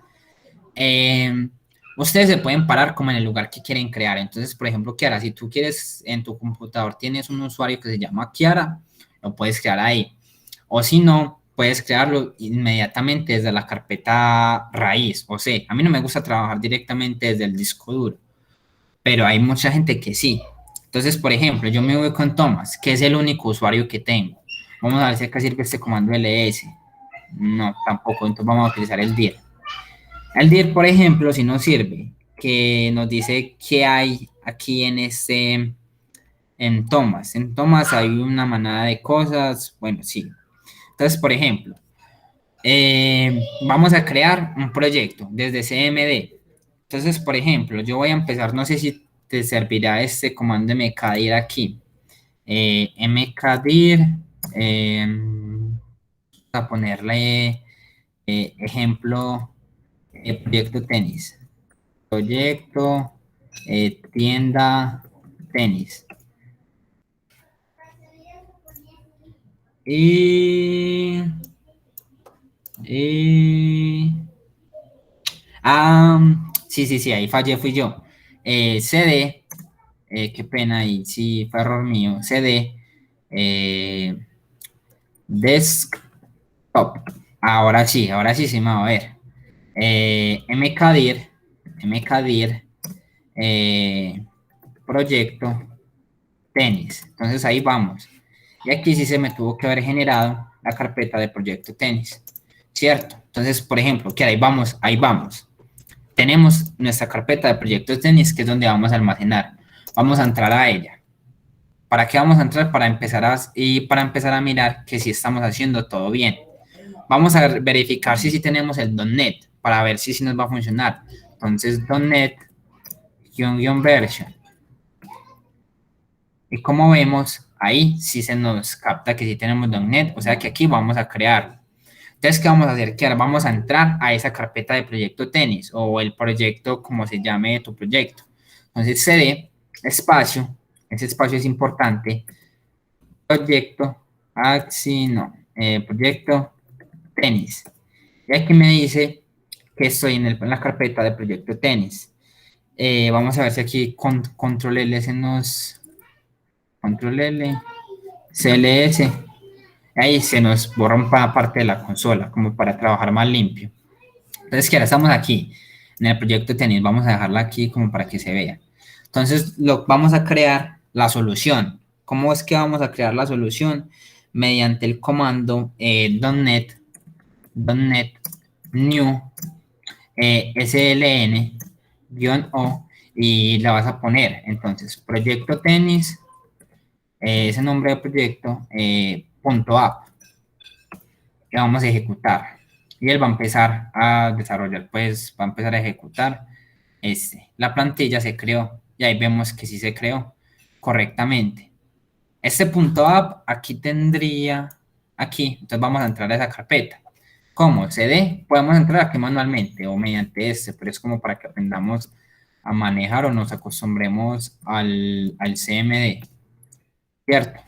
Ustedes se pueden parar como en el lugar que quieren crear. Entonces, por ejemplo, Kiara, si tú quieres en tu computador tienes un usuario que se llama Kiara, lo puedes crear ahí. O si no, puedes crearlo inmediatamente desde la carpeta raíz. O sea, a mí no me gusta trabajar directamente desde el disco duro, pero hay mucha gente que sí. Entonces, por ejemplo, yo me voy con Thomas, que es el único usuario que tengo. Vamos a ver si acá sirve este comando ls. No, tampoco, entonces vamos a utilizar el dir. El dir, por ejemplo, si nos sirve, que nos dice qué hay aquí en Thomas. En Thomas hay una manada de cosas, bueno, sí. Entonces, por ejemplo, vamos a crear un proyecto desde CMD. Entonces, por ejemplo, yo voy a empezar, no sé si te servirá este comando mkdir aquí. Mkdir, a ponerle ejemplo, proyecto tenis. Proyecto, tienda, tenis. Y... sí, ahí fallé, fui yo. CD, qué pena, ahí sí fue error mío. CD, desktop. Ahora sí me va a ver. mkdir, proyecto, tenis. Entonces ahí vamos. Y aquí sí se me tuvo que haber generado la carpeta de proyecto tenis. ¿Cierto? Entonces, por ejemplo, que ahí vamos, ahí vamos. Tenemos nuestra carpeta de proyectos tenis, que es donde vamos a almacenar. Vamos a entrar a ella. ¿Para qué vamos a entrar? Para empezar a mirar que si estamos haciendo todo bien. Vamos a verificar si tenemos el .NET para ver si nos va a funcionar. Entonces, .NET, --version. Y como vemos, ahí sí se nos capta que sí tenemos .NET, o sea que aquí vamos a crearlo. Entonces, ¿qué vamos a hacer? Que ahora vamos a entrar a esa carpeta de proyecto tenis o el proyecto, como se llame de tu proyecto. Entonces, cd espacio, ese espacio es importante, proyecto, no, proyecto tenis. Y aquí me dice que estoy en la carpeta de proyecto tenis. Vamos a ver si aquí control L se nos, control L, CLS, ahí se nos borra una parte de la consola, como para trabajar más limpio. Entonces, que ahora estamos aquí, en el proyecto tenis, vamos a dejarla aquí como para que se vea. Entonces, vamos a crear la solución. ¿Cómo es que vamos a crear la solución? Mediante el comando .NET new sln-o y la vas a poner. Entonces, proyecto tenis, ese nombre de proyecto, punto app, que vamos a ejecutar. Y él va a empezar a desarrollar, pues va a empezar a ejecutar. La plantilla se creó y ahí vemos que sí se creó correctamente. Este punto app aquí tendría, aquí, entonces vamos a entrar a esa carpeta. ¿Cómo? CD, podemos entrar aquí manualmente o mediante pero es como para que aprendamos a manejar o nos acostumbremos al CMD, ¿cierto?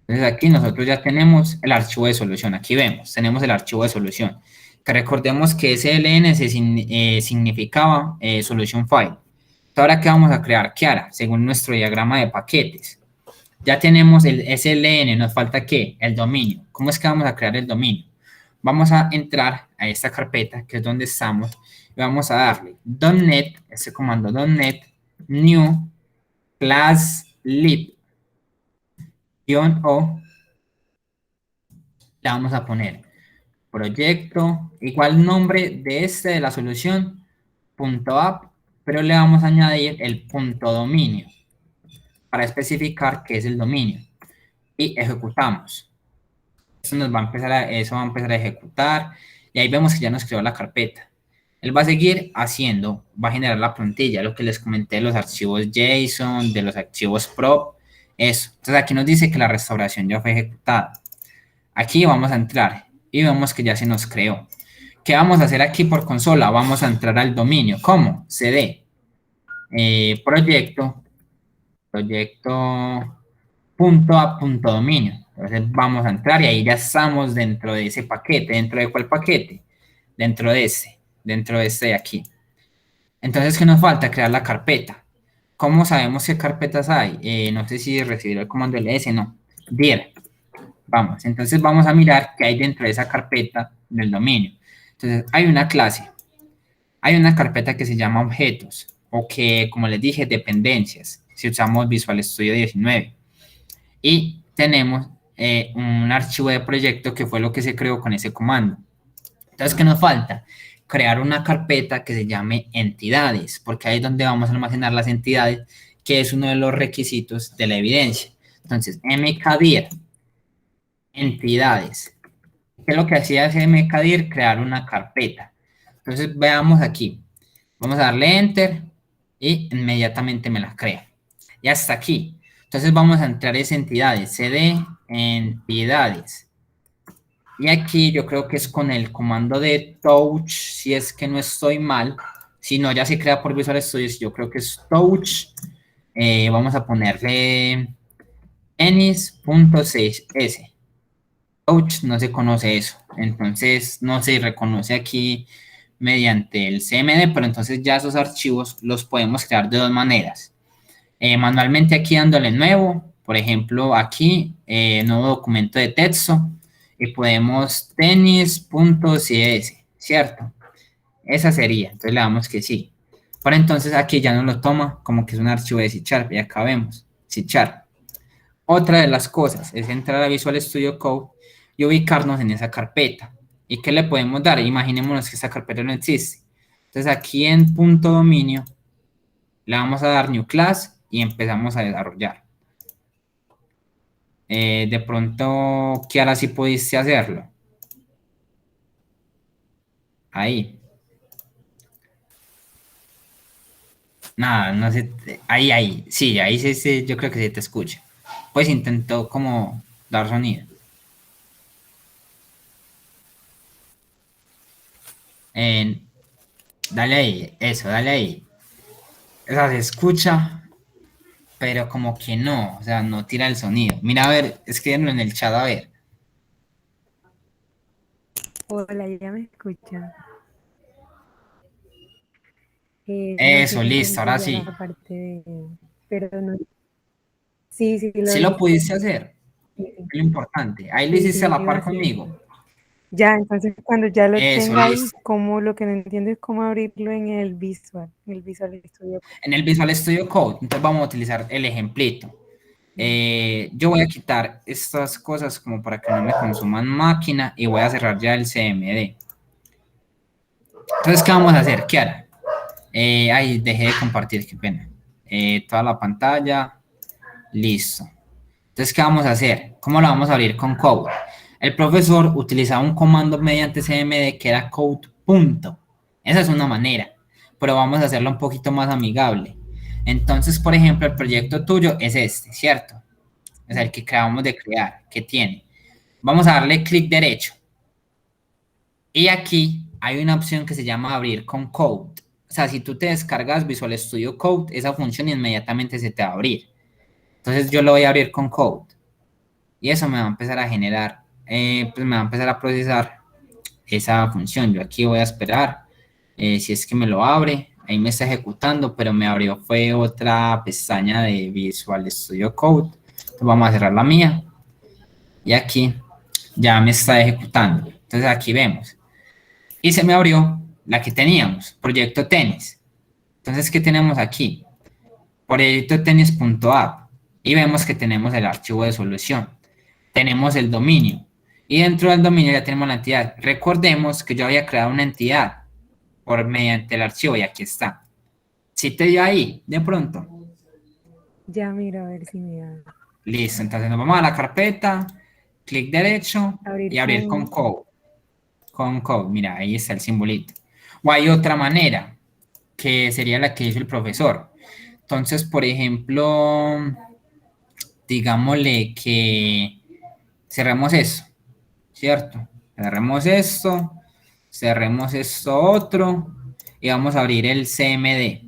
Entonces aquí nosotros ya tenemos el archivo de solución, aquí vemos, tenemos el archivo de solución, que recordemos que SLN significaba solution file. Ahora, ¿qué vamos a crear? Kiara, según nuestro diagrama de paquetes. Ya tenemos el SLN, nos falta ¿qué? El dominio. ¿Cómo es que vamos a crear el dominio? Vamos a entrar a esta carpeta, que es donde estamos, y vamos a darle .NET, ese comando .NET, new, class lib, -o, le vamos a poner proyecto, igual nombre de de la solución, punto app, pero le vamos a añadir el punto dominio para especificar qué es el dominio. Y ejecutamos. Eso va a empezar a ejecutar y ahí vemos que ya nos creó la carpeta. Él va a seguir haciendo, va a generar la plantilla, lo que les comenté de los archivos JSON, de los archivos prop, eso. Entonces aquí nos dice que la restauración ya fue ejecutada. Aquí vamos a entrar y vemos que ya se nos creó. ¿Qué vamos a hacer aquí por consola? Vamos a entrar al dominio. ¿Cómo? cd proyecto punto a punto dominio. Entonces vamos a entrar y ahí ya estamos dentro de ese paquete. ¿Dentro de cuál paquete? Dentro de este de aquí. Entonces, ¿qué nos falta? Crear la carpeta. ¿Cómo sabemos qué carpetas hay? No sé si recibir el comando ls, no. dir. Vamos, entonces vamos a mirar qué hay dentro de esa carpeta del dominio. Entonces, hay una clase. Hay una carpeta que se llama objetos o que, como les dije, dependencias, si usamos Visual Studio 19. Y tenemos un archivo de proyecto que fue lo que se creó con ese comando. Entonces, ¿qué nos falta? Crear una carpeta que se llame entidades, porque ahí es donde vamos a almacenar las entidades, que es uno de los requisitos de la evidencia. Entonces, mkdir, entidades. ¿Qué es lo que hacía ese mkdir? Crear una carpeta. Entonces, veamos aquí. Vamos a darle Enter y inmediatamente me las crea. Y hasta aquí. Entonces vamos a entrar a entidades, cd entidades. Y aquí yo creo que es con el comando de touch, si es que no estoy mal. Si no, ya se crea por Visual Studio, yo creo que es touch. Vamos a ponerle enis.6s. Touch no se conoce eso. Entonces no se reconoce aquí mediante el CMD, pero entonces ya esos archivos los podemos crear de dos maneras. Manualmente aquí dándole nuevo, por ejemplo aquí, nuevo documento de texto, y podemos tenis.cs, ¿cierto? Esa sería, entonces le damos que sí. Pero entonces aquí ya no lo toma como que es un archivo de C#, y acá vemos, C#. Otra de las cosas es entrar a Visual Studio Code y ubicarnos en esa carpeta. ¿Y qué le podemos dar? Imaginémonos que esta carpeta no existe. Entonces aquí en punto dominio le vamos a dar New Class y empezamos a desarrollar. De pronto, ¿qué ahora sí pudiste hacerlo? Ahí. Nada, no sé. Ahí. Sí, ahí sí, yo creo que se te escucha. pues intentó como dar sonido. En- Dale ahí, eso, dale ahí. O sea, se escucha, pero como que no, o sea, no tira el sonido. Mira, a ver, escríbenlo en el chat, a ver. Hola, ya me escuchan. No sé Eso, si listo, entendí ahora ya la sí. parte de... Pero no... Sí, sí, lo Sí lo hice. pudiste hacer, Sí, sí, es lo importante. Ahí lo sí, hiciste a sí, lo la iba par haciendo. conmigo. Ya, entonces cuando ya lo Eso, tenga ahí, listo. como lo que no entiendo es cómo abrirlo en el Visual Studio Code. En el Visual Studio Code, entonces vamos a utilizar el ejemplito. Yo voy a quitar estas cosas como para que no me consuman máquina y voy a cerrar ya el CMD. Entonces, ¿qué vamos a hacer, Kiara? Ay, dejé de compartir, qué pena. Toda la pantalla, listo. Entonces, ¿qué vamos a hacer? ¿Cómo lo vamos a abrir con code? El profesor utilizaba un comando mediante CMD que era code punto. Esa es una manera, pero vamos a hacerlo un poquito más amigable. Entonces, por ejemplo, el proyecto tuyo es este, ¿cierto? Es el que acabamos de crear, que tiene. Vamos a darle clic derecho. Y aquí hay una opción que se llama abrir con code. O sea, si tú te descargas Visual Studio Code, esa función inmediatamente se te va a abrir. Entonces yo lo voy a abrir con code. Y eso me va a empezar a generar, pues me va a empezar a procesar esa función. Yo aquí voy a esperar, si es que me lo abre. Ahí me está ejecutando, pero me abrió fue otra pestaña de Visual Studio Code. Entonces vamos a cerrar la mía. Y aquí ya me está ejecutando. Entonces aquí vemos. Y se me abrió la que teníamos, proyecto tenis. Entonces, ¿qué tenemos aquí? Proyecto tenis.app. Y vemos que tenemos el archivo de solución. Tenemos el dominio. Y dentro del dominio ya tenemos la entidad. Recordemos que yo había creado una entidad por mediante el archivo y aquí está. Si te dio ahí, de pronto. Ya miro a ver si me da. Listo, entonces nos vamos a la carpeta, clic derecho y Abrir abrir con con... code. Con code, mira, ahí está el simbolito. O hay otra manera, que sería la que hizo el profesor. Entonces, por ejemplo, digámosle que cerremos eso, ¿cierto? Cerremos esto otro y vamos a abrir el CMD.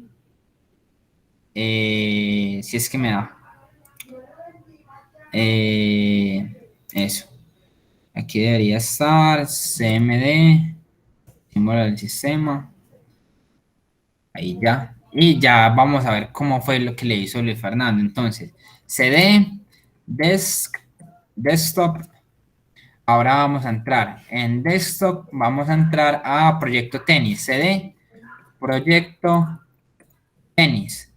Si es que me da. Eso. Aquí debería estar CMD, símbolo del sistema. Ahí ya. Y ya vamos a ver cómo fue lo que le hizo Luis Fernando. Entonces, CD, desktop. Ahora vamos a entrar en desktop. Vamos a entrar a proyecto tenis. CD, proyecto tenis.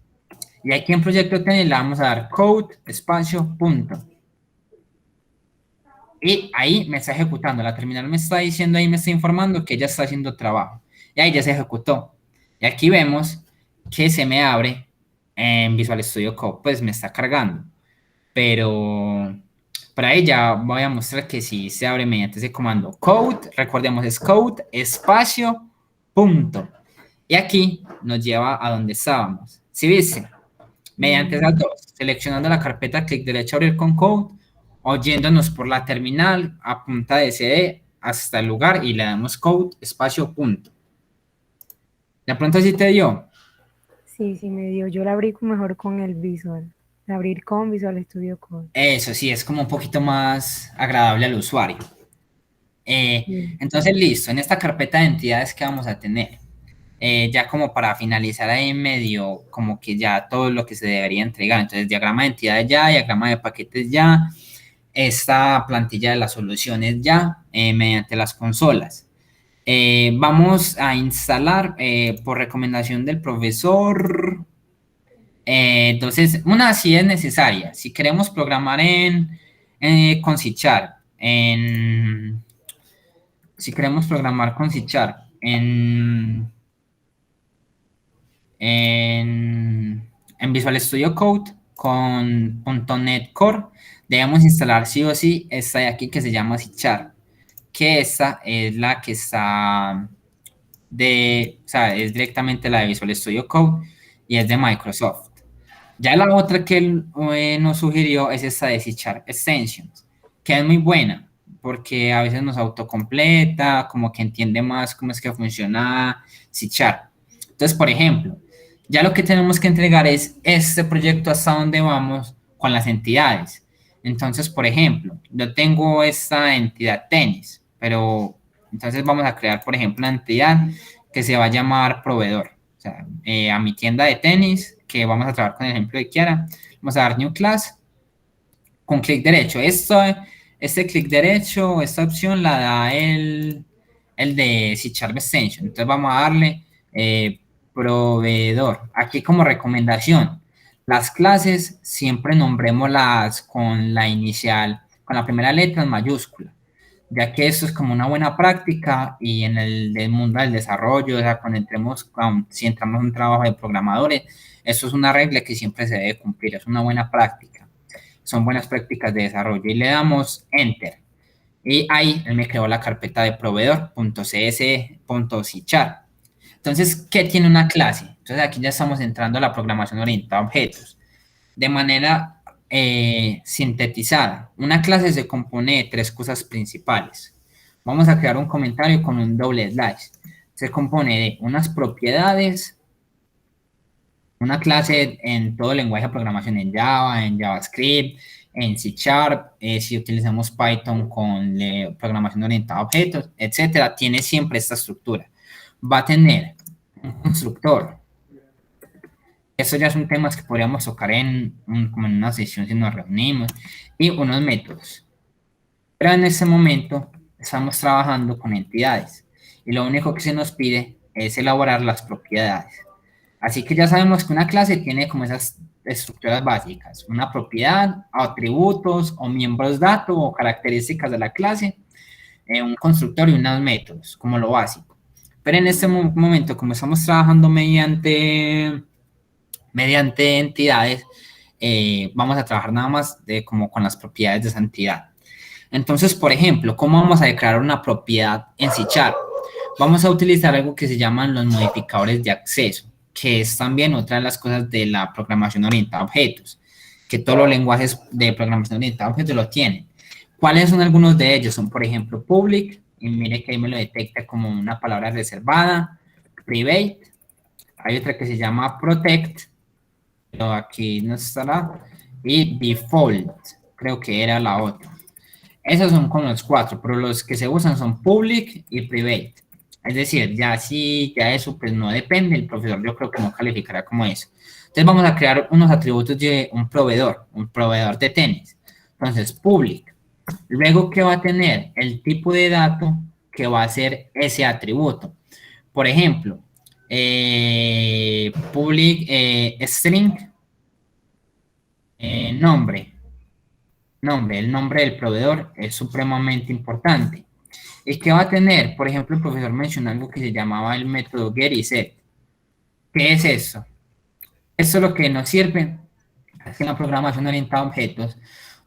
Y aquí en proyecto tenis le vamos a dar code, espacio, punto. Y ahí me está ejecutando. La terminal me está diciendo ahí, me está informando que ya está haciendo trabajo. Y ahí ya se ejecutó. Y aquí vemos que se me abre en Visual Studio Code. Pues me está cargando. Pero para ahí ya voy a mostrar que sí se abre mediante ese comando. Code, recordemos, es code, espacio, punto. Y aquí nos lleva a donde estábamos. ¿Sí viste? Mediante esas mm, dos, seleccionando la carpeta, clic derecho, abrir con code, o yéndonos por la terminal a punta de CD hasta el lugar y le damos code, espacio, punto. De pronto sí te dio. sí, sí me dio. Yo la abrí mejor con el Visual. Abrir con Visual Studio Code. Eso sí, es como un poquito más agradable al usuario. Sí. Entonces, listo, en esta carpeta de entidades que vamos a tener, ya como para finalizar ahí en medio, como que ya todo lo que se debería entregar. Entonces, diagrama de entidades ya, diagrama de paquetes ya, esta plantilla de las soluciones ya, mediante las consolas. Vamos a instalar por recomendación del profesor. Entonces, una sí es necesaria. Si queremos programar con C Sharp, si queremos programar con C Sharp en Visual Studio Code con .NET Core, debemos instalar sí o sí esta de aquí que se llama C Sharp, que esta es la que está o sea, es directamente la de Visual Studio Code y es de Microsoft. Ya la otra que él nos sugirió es esta de C Sharp Extensions, que es muy buena, porque a veces nos autocompleta, como que entiende más cómo es que funciona C Sharp. Entonces, por ejemplo, ya lo que tenemos que entregar es este proyecto hasta dónde vamos con las entidades. Entonces, por ejemplo, yo tengo esta entidad tenis, pero entonces vamos a crear, por ejemplo, una entidad que se va a llamar proveedor. O sea, a mi tienda de tenis, que vamos a trabajar con el ejemplo de Kiara, vamos a dar New Class con clic derecho. Este clic derecho, esta opción la da el de C Sharp Extension. Entonces vamos a darle proveedor. Aquí como recomendación, las clases siempre nombrémoslas con la inicial, con la primera letra en mayúscula, ya que esto es como una buena práctica y en el mundo del desarrollo, o sea, cuando entremos, si entramos en un trabajo de programadores, eso es una regla que siempre se debe cumplir, es una buena práctica, son buenas prácticas de desarrollo y le damos Enter. Y ahí él me creó la carpeta de proveedor.cs.cchar. Entonces, ¿qué tiene una clase? Entonces aquí ya estamos entrando a la programación orientada a objetos. De manera sintetizada, una clase se compone de tres cosas principales. Vamos a crear un comentario con un doble slash. Se compone de unas propiedades, una clase en todo lenguaje de programación, en Java, en JavaScript, en C Sharp, si utilizamos Python con programación orientada a objetos, etcétera, tiene siempre esta estructura. Va a tener un constructor. Eso ya son temas que podríamos tocar como en una sesión si nos reunimos, y unos métodos. Pero en este momento estamos trabajando con entidades y lo único que se nos pide es elaborar las propiedades. Así que ya sabemos que una clase tiene como esas estructuras básicas, una propiedad, atributos o miembros datos o características de la clase, un constructor y unos métodos, como lo básico. Pero en este momento, como estamos trabajando mediante entidades, vamos a trabajar nada más como con las propiedades de esa entidad. Entonces, por ejemplo, ¿cómo vamos a declarar una propiedad en C Sharp? Vamos a utilizar algo que se llaman los modificadores de acceso, que es también otra de las cosas de la programación orientada a objetos, que todos los lenguajes de programación orientada a objetos lo tienen. ¿Cuáles son algunos de ellos? Son, por ejemplo, public, y mire que ahí me lo detecta como una palabra reservada, private, hay otra que se llama protect, pero aquí no estará, y default, creo que era la otra. Esos son como los cuatro, pero los que se usan son public y private. Es decir, ya si ya eso pues no depende, el profesor yo creo que no calificará como eso. Entonces vamos a crear unos atributos de un proveedor de tenis. Entonces, public. Luego, ¿qué va a tener? El tipo de dato que va a ser ese atributo. Por ejemplo, public string, nombre. El nombre del proveedor es supremamente importante. ¿Y qué va a tener? Por ejemplo, el profesor mencionó algo que se llamaba el método get y set. ¿Qué es eso? Eso lo que nos sirve es que en la programación orientada a objetos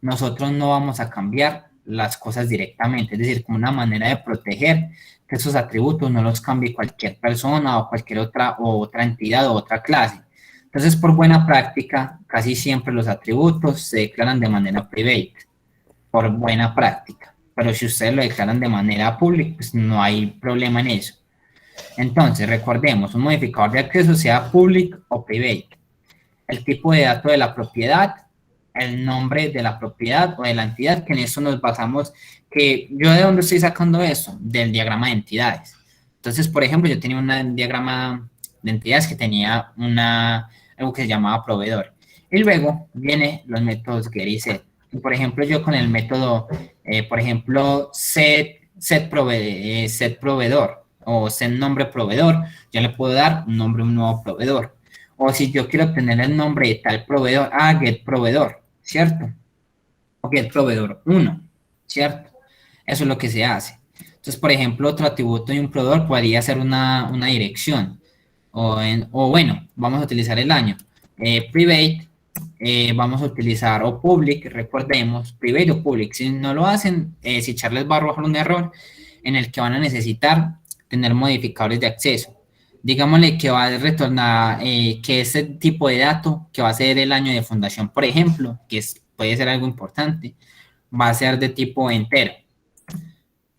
nosotros no vamos a cambiar las cosas directamente, es decir, como una manera de proteger que esos atributos no los cambie cualquier persona o cualquier otra entidad o otra clase. Entonces, por buena práctica, casi siempre los atributos se declaran de manera private, por buena práctica. Pero si ustedes lo declaran de manera pública, pues no hay problema en eso. Entonces, recordemos, un modificador de acceso sea public o private. El tipo de dato de la propiedad, el nombre de la propiedad o de la entidad, que en eso nos basamos, que yo de dónde estoy sacando eso, del diagrama de entidades. Entonces, por ejemplo, yo tenía un diagrama de entidades que tenía algo que se llamaba proveedor. Y luego vienen los métodos get y set. Por ejemplo, yo con el método, por ejemplo, set proveedor o set nombre proveedor, yo le puedo dar un nombre a un nuevo proveedor. O si yo quiero obtener el nombre de tal proveedor, get proveedor, ¿cierto? O get proveedor 1, ¿cierto? Eso es lo que se hace. Entonces, por ejemplo, otro atributo de un proveedor podría ser una dirección. O bueno, vamos a utilizar el año. Private, vamos a utilizar o public, recordemos, private o public. Si no lo hacen, si Charles va a arrojar un error en el que van a necesitar tener modificadores de acceso. digámosle que va a retornar, que ese tipo de dato, que va a ser el año de fundación, por ejemplo, puede ser algo importante, va a ser de tipo entero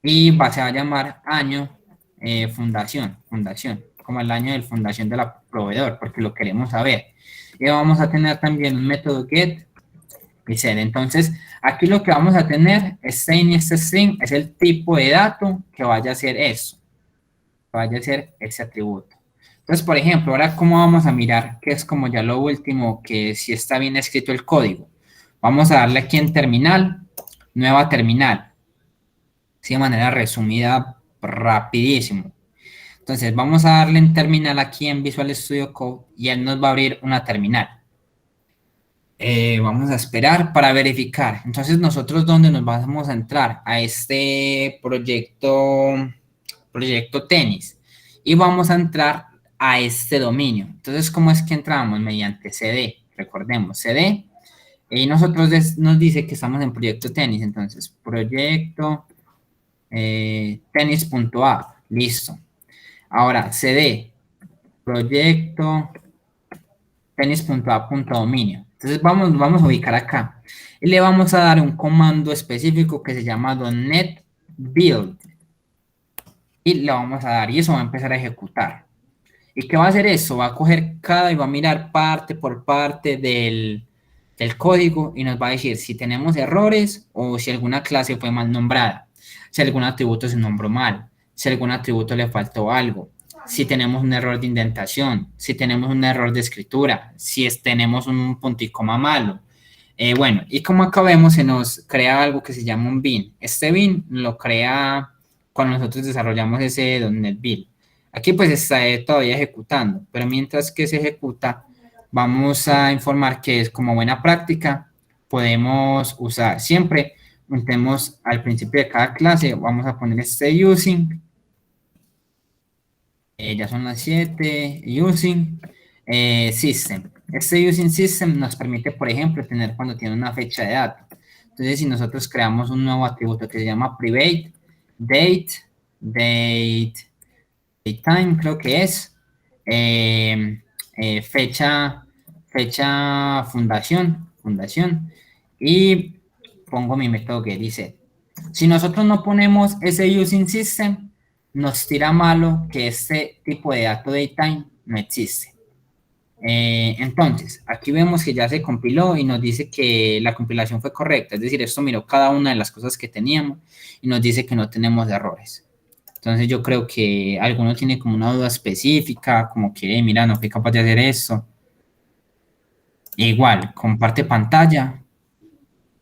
y se va a llamar año fundación, como el año de fundación de la proveedor, porque lo queremos saber. Y vamos a tener también un método get y set. Entonces, aquí lo que vamos a tener este string es el tipo de dato que vaya a ser eso, que vaya a ser ese atributo. Entonces, por ejemplo, ahora cómo vamos a mirar, que es como ya lo último, que si está bien escrito el código. Vamos a darle aquí en terminal, nueva terminal, así de manera resumida, rapidísimo. Entonces, vamos a darle en terminal aquí en Visual Studio Code y él nos va a abrir una terminal. Vamos a esperar para verificar. Entonces, nosotros, ¿dónde nos vamos a entrar? A este proyecto tenis. Y vamos a entrar a este dominio. Entonces, ¿cómo es que entramos? Mediante CD. Recordemos, CD. Y nosotros nos dice que estamos en proyecto tenis. Entonces, proyecto tenis.app. Listo. Ahora, CD. Proyecto tenis.app.dominio. Entonces vamos a ubicar acá. Y le vamos a dar un comando específico que se llama .NET Build. Y le vamos a dar, y eso va a empezar a ejecutar. ¿Y qué va a hacer eso? Va a coger cada y va a mirar parte por parte del código y nos va a decir si tenemos errores o si alguna clase fue mal nombrada, si algún atributo se nombró mal, si algún atributo le faltó algo, si tenemos un error de indentación, si tenemos un error de escritura, si tenemos un punto y coma malo. Bueno, y como acá vemos, se nos crea algo que se llama un bin. Este bin lo crea cuando nosotros desarrollamos ese .NET Build. Aquí pues está todavía ejecutando, pero mientras que se ejecuta, vamos a informar que es como buena práctica, podemos usar siempre, metemos al principio de cada clase, vamos a poner este using, ya son las 7, using system. Este using system nos permite, por ejemplo, tener cuando tiene una fecha de dato. Entonces, si nosotros creamos un nuevo atributo que se llama private, date time, creo que es, fecha fundación, y pongo mi método que dice, si nosotros no ponemos ese using system, nos tira malo que este tipo de dato datetime no existe. Entonces, aquí vemos que ya se compiló y nos dice que la compilación fue correcta, es decir, esto miró cada una de las cosas que teníamos y nos dice que no tenemos errores. Entonces yo creo que alguno tiene como una duda específica, como que, mira, no fui capaz de hacer eso. Igual, comparte pantalla.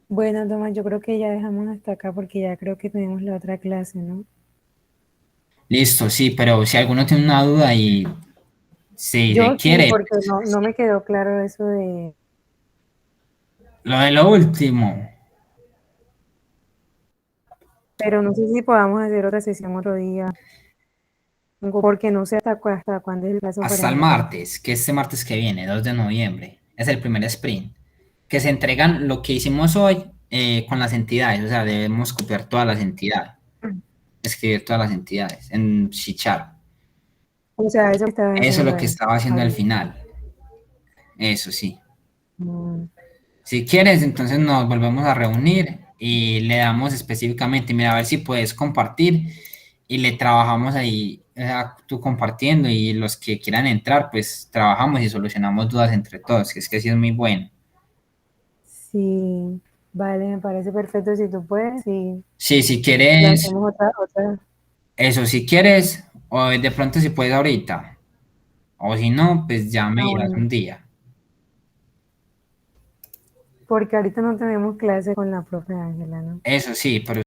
Bueno, Tomás, yo creo que ya dejamos hasta acá porque ya creo que tenemos la otra clase, ¿no? Listo, sí, pero si alguno tiene una duda y si se Yo sí, quiere, porque no me quedó claro eso de... lo de lo último, Pero no sé si podamos hacer otra sesión otro día, porque no sé hasta cuándo es el plazo para hasta el entregar. martes, que este martes que viene, 2 de noviembre, es el primer sprint, que se entregan lo que hicimos hoy con las entidades, o sea, debemos copiar todas las entidades, escribir todas las entidades en C#. O sea, eso que estaba Eso es enseñando lo que ahí. estaba haciendo al Vale. final, eso sí. Mm, Si quieres, entonces nos volvemos a reunir y le damos específicamente, mira, a ver si puedes compartir y le trabajamos ahí, tú compartiendo y los que quieran entrar, pues trabajamos y solucionamos dudas entre todos, que es que sí es muy bueno. sí, vale, me parece perfecto si tú puedes Sí, si y quieres, hacemos otra. eso, si quieres, o de pronto si puedes ahorita, o si no, pues ya me Ah, dirás bueno, un día. porque ahorita no tenemos clase con la profe Ángela, ¿no? Eso sí, pero